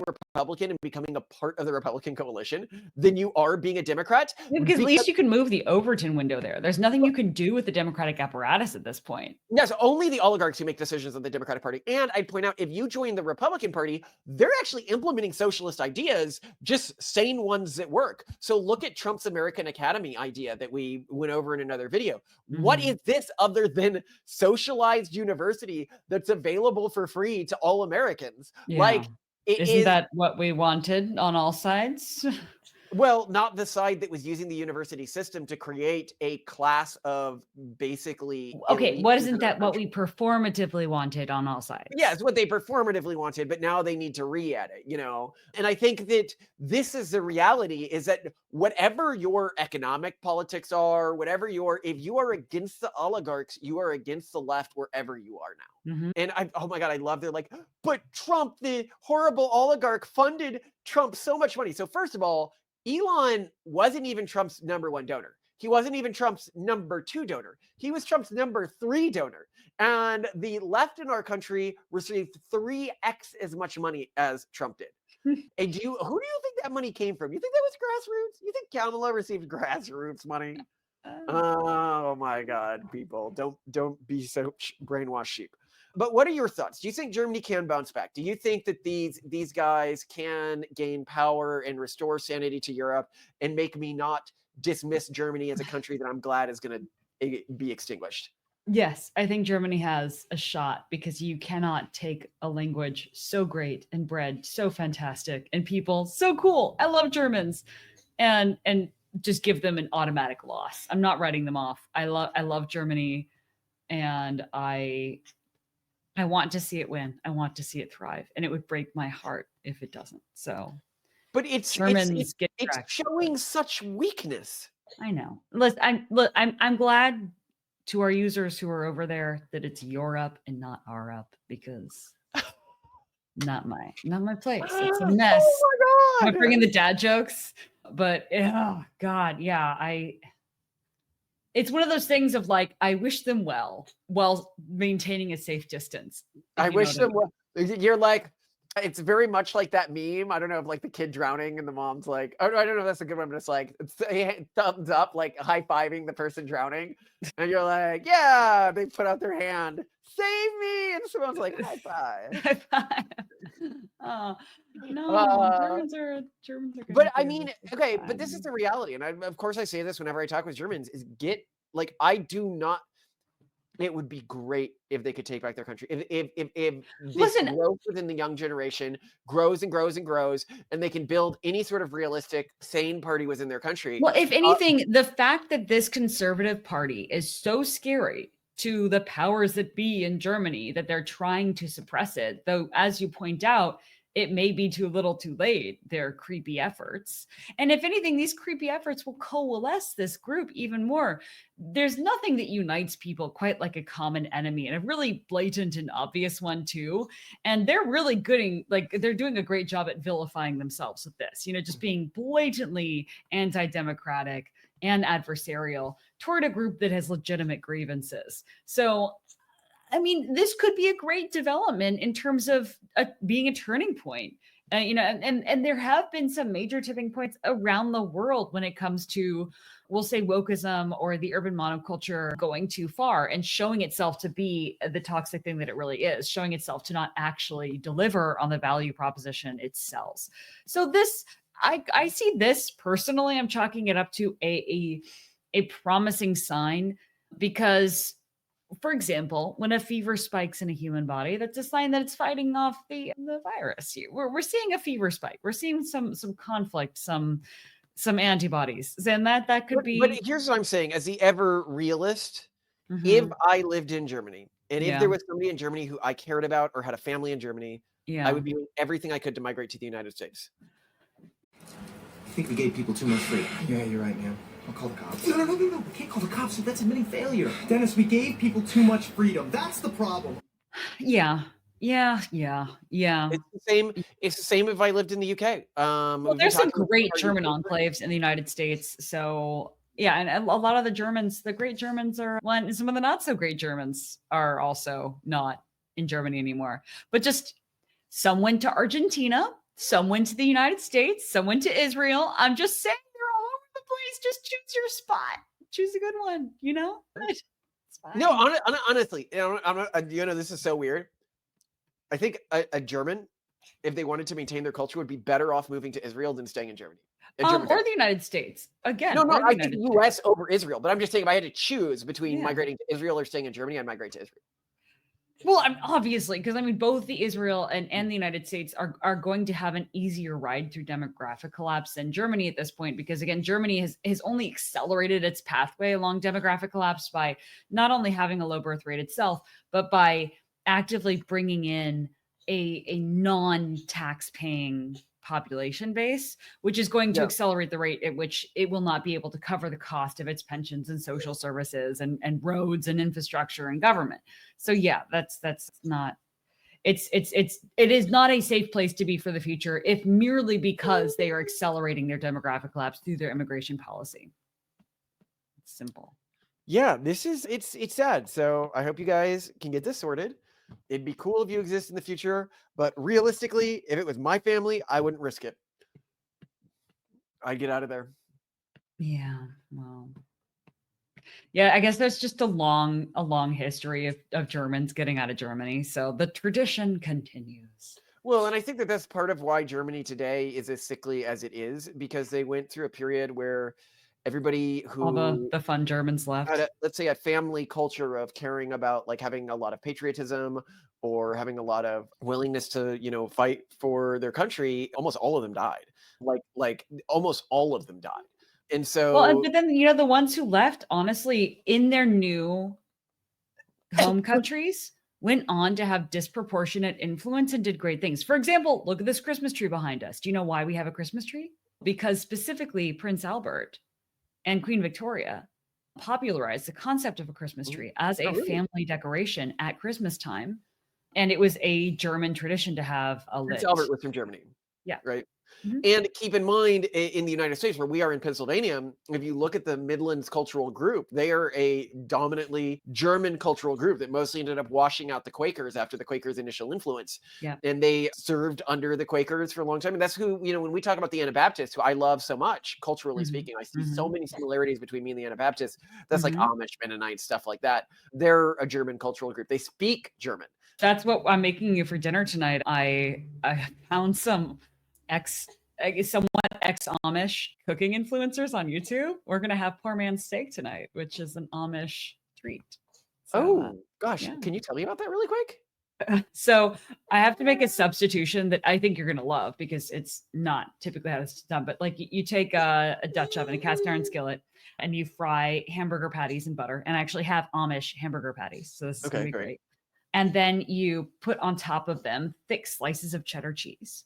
Republican and becoming a part of the Republican coalition than you are being a Democrat. Yeah, because at least you can move the Overton window there. There's nothing you can do with the Democratic apparatus at this point. Yes, only the oligarchs who make decisions in the Democratic Party. And I'd point out, if you join the Republican Party, they're actually implementing socialist ideas, just sane ones that work. So look at Trump's American Academy idea that we went over in another video. What is this other than socialized university that's available for free to all Americans? Yeah. Like, isn't that what we wanted on all sides? Well, not the side that was using the university system to create a class of basically. Okay, wasn't that what we performatively wanted on all sides? Yeah, it's what they performatively wanted, but now they need to re-add it, you know? And I think that this is the reality, is that whatever your economic politics are, if you are against the oligarchs, you are against the left wherever you are now. And oh my God, I love they're like, but Trump, the horrible oligarch, funded Trump so much money. So first of all, Elon wasn't even Trump's number one donor. He wasn't even Trump's number two donor. He was Trump's number three donor. And the left in our country received 3x as much money as Trump did. And who do you think that money came from? You think that was grassroots? You think Kamala received grassroots money? Oh my God, people, don't be so brainwashed sheep. But what are your thoughts? Do you think Germany can bounce back? Do you think that these guys can gain power and restore sanity to Europe and make me not dismiss Germany as a country that I'm glad is going to be extinguished? Yes, I think Germany has a shot, because you cannot take a language so great and bred so fantastic and people so cool. I love Germans, and just give them an automatic loss. I'm not writing them off. I love Germany, and I want to see it win. I want to see it thrive, and it would break my heart if it doesn't. So, but it's showing such weakness. I know. I'm glad to our users who are over there that it's Europe and not our up, because not my place. It's a mess. Oh my God. I'm bringing the dad jokes, but oh God, yeah, it's one of those things of like, I wish them well while maintaining a safe distance. I wish them well. You're like, it's very much like that meme. I don't know, of like the kid drowning and the mom's like, oh, I don't know if that's a good one, but it's like thumbs up, like high-fiving the person drowning. And you're like, yeah, they put out their hand, save me. And someone's like, high five. High five. Oh, no, Germans are but I mean, okay, but this is the reality. And of course I say this whenever I talk with Germans, is it would be great if they could take back their country. If this growth within the young generation grows and grows and grows, and they can build any sort of realistic, sane party within their country. Well, if anything, the fact that this conservative party is so scary to the powers that be in Germany that they're trying to suppress it, though, as you point out, it may be too little too late, their creepy efforts. And if anything, these creepy efforts will coalesce this group even more. There's nothing that unites people quite like a common enemy, and a really blatant and obvious one too. And they're really they're doing a great job at vilifying themselves with this, just being blatantly anti-democratic and adversarial toward a group that has legitimate grievances. So, I mean, this could be a great development in terms of being a turning point. And there have been some major tipping points around the world when it comes to, we'll say, wokeism or the urban monoculture going too far and showing itself to be the toxic thing that it really is, showing itself to not actually deliver on the value proposition it sells. So this, I see this personally, I'm chalking it up to a promising sign, because, for example, when a fever spikes in a human body, that's a sign that it's fighting off the virus. We're seeing a fever spike. We're seeing some conflict, some antibodies, and that could be. But here's what I'm saying: as the ever realist, if I lived in Germany, and if there was somebody in Germany who I cared about or had a family in Germany, I would be doing everything I could to migrate to the United States. I think we gave people too much freedom. Yeah, you're right, man. I'll call the cops. No. We can't call the cops. That's admitting failure. Dennis, we gave people too much freedom. That's the problem. Yeah. It's the same. It's the same if I lived in the UK. Well, there's some great German enclaves in the United States. So yeah, and a lot of the great Germans are one, and some of the not so great Germans are also not in Germany anymore. But just some went to Argentina, Some went to the United States, some went to Israel. I'm just saying they're all over the place. Just choose your spot. Choose a good one, you know? It's fine. No, honestly, this is so weird. I think a German, if they wanted to maintain their culture, would be better off moving to Israel than staying in Germany. Or the United States. Again, No, or the I United think States. US over Israel, but I'm just saying if I had to choose between Yeah. migrating to Israel or staying in Germany, I'd migrate to Israel. Well, obviously, because I mean, both the Israel and the United States are going to have an easier ride through demographic collapse than Germany at this point, because again, Germany has only accelerated its pathway along demographic collapse by not only having a low birth rate itself, but by actively bringing in a non-tax paying population base, which is going to accelerate the rate at which it will not be able to cover the cost of its pensions and social services and roads and infrastructure and government. So yeah, that's not, it is not a safe place to be for the future, if merely because they are accelerating their demographic collapse through their immigration policy. It's simple. Yeah, it's sad. So I hope you guys can get this sorted. It'd be cool if you exist in the future, but realistically, if it was my family, I wouldn't risk it. I'd get out of there. Yeah, well, yeah, I guess there's just a long history of Germans getting out of Germany, so the tradition continues. Well, and I think that that's part of why Germany today is as sickly as it is, because they went through a period where everybody who all the fun Germans left, had let's say a family culture of caring about like having a lot of patriotism or having a lot of willingness to, fight for their country, almost all of them died. Like almost all of them died. And so but then the ones who left, honestly, in their new home countries, went on to have disproportionate influence and did great things. For example, look at this Christmas tree behind us. Do you know why we have a Christmas tree? Because specifically Prince Albert and Queen Victoria popularized the concept of a Christmas tree as a family decoration at Christmas time. And it was a German tradition to have a lit. Prince Albert was from Germany. Yeah. Right. And keep in mind, in the United States, where we are in Pennsylvania, if you look at the Midlands cultural group, they are a dominantly German cultural group that mostly ended up washing out the Quakers after the Quakers' initial influence. Yeah. And they served under the Quakers for a long time. And that's who, when we talk about the Anabaptists, who I love so much, culturally speaking, I see so many similarities between me and the Anabaptists. That's like Amish, Mennonite, stuff like that. They're a German cultural group. They speak German. That's what I'm making you for dinner tonight. I found some somewhat ex-Amish cooking influencers on YouTube. We're gonna have poor man's steak tonight, which is an Amish treat. So, gosh, yeah. Can you tell me about that really quick? So I have to make a substitution that I think you're gonna love, because it's not typically how it's done. But like you take a Dutch oven, a cast iron skillet, and you fry hamburger patties in butter. And I actually have Amish hamburger patties, so this is gonna be great. And then you put on top of them thick slices of cheddar cheese.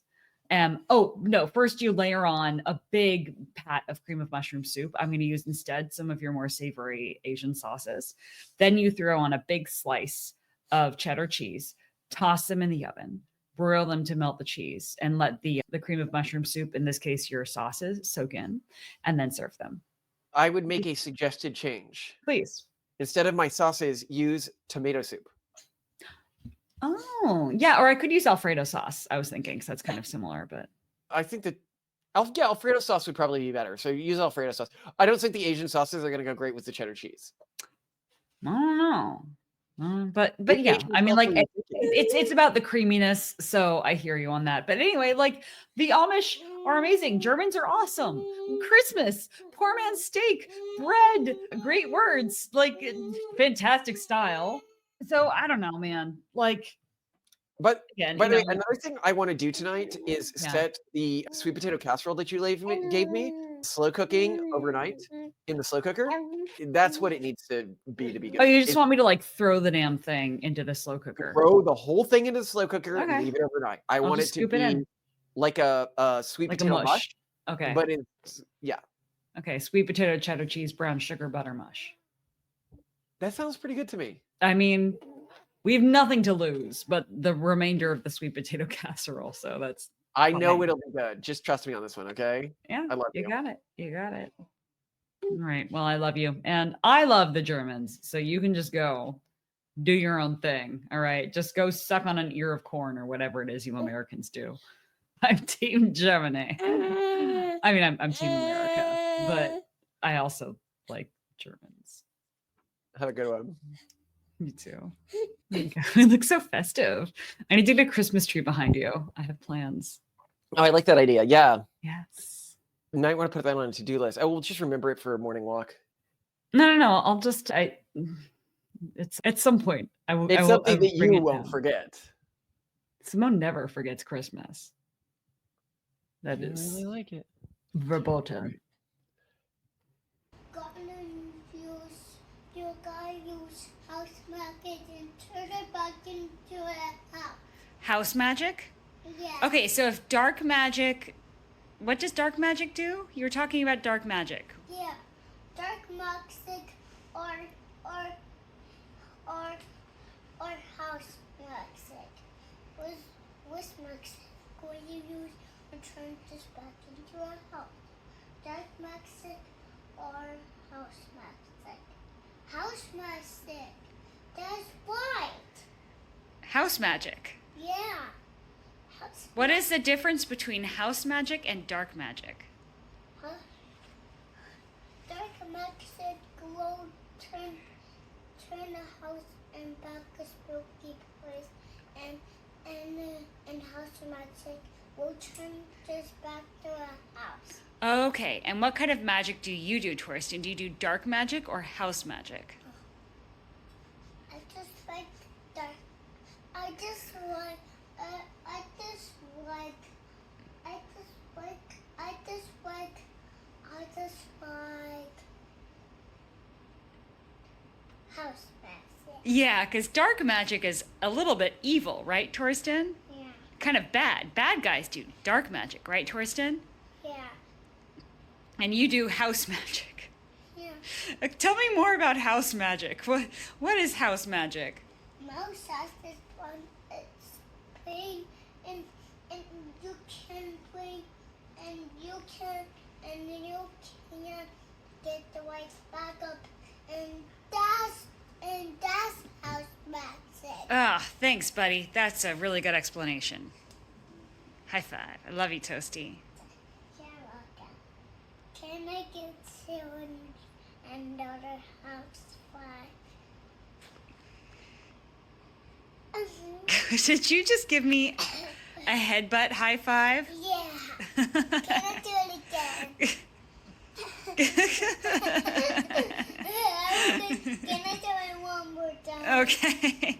First you layer on a big pat of cream of mushroom soup. I'm going to use instead some of your more savory Asian sauces. Then you throw on a big slice of cheddar cheese, toss them in the oven, broil them to melt the cheese, and let the cream of mushroom soup, in this case your sauces, soak in, and then serve them. I would make a suggested change. Please. Instead of my sauces, use tomato soup. Oh, yeah. Or I could use Alfredo sauce, I was thinking, because that's kind of similar, but I think that Alfredo sauce would probably be better. So use Alfredo sauce. I don't think the Asian sauces are going to go great with the cheddar cheese. I don't know. But yeah, I mean, like it's about the creaminess. So I hear you on that. But anyway, like the Amish are amazing. Germans are awesome. Christmas, poor man's steak, bread, great words, like fantastic style. So I don't know, man. Like, but again, by the way, another thing I want to do tonight is set the sweet potato casserole that you gave me slow cooking overnight in the slow cooker. That's what it needs to be good. Oh, you just want me to like throw the damn thing into the slow cooker? Throw the whole thing into the slow cooker and leave it overnight. I want it to be like a sweet potato mush. Okay. But okay, sweet potato, cheddar cheese, brown sugar, butter mush. That sounds pretty good to me. I mean, we have nothing to lose but the remainder of the sweet potato casserole. So that's I know it'll be good. Just trust me on this one, okay? Yeah. I love you. You got it. You got it. All right. Well, I love you. And I love the Germans. So you can just go do your own thing. All right. Just go suck on an ear of corn or whatever it is you Americans do. I'm Team Germany. I mean, I'm Team America, but I also like Germans. Have a good one. Me too. There you go. It looks so festive. I need to get a Christmas tree behind you. I have plans. Oh, I like that idea. Yeah. Yes. You might want to put that on a to-do list. I will just remember it for a morning walk. No. It's at some point. It's something that you won't forget. Simone never forgets Christmas. That I is really like it. verboten. You gotta use house magic and turn it back into a house. House magic? Yeah. Okay, so if dark magic, what does dark magic do? You were talking about dark magic. Yeah. Dark magic or house magic. Which magic will you use to turn this back into a house? Dark magic or house magic? House magic. That's right. House magic. Yeah. House What is the difference between house magic and dark magic? Huh? Dark magic glow turn a house and back a spooky place, and house magic will turn this back to a house. Okay, and what kind of magic do you do, Torsten? Do you do dark magic or house magic? I just like dark. I just like house magic. Yeah, because dark magic is a little bit evil, right, Torsten? Yeah. Kind of bad. Bad guys do dark magic, right, Torsten? Yeah. And you do house magic. Yeah. Tell me more about house magic. What is house magic? Mouse has this one. It's playing, and you can play, and you can get the white back up, and that's house magic. Ah, thanks, buddy. That's a really good explanation. High five. I love you, Toasty. You're welcome. Can I get you another house five? Did you just give me a headbutt high five? Yeah. Can I do it again? Can I do it one more time? Okay.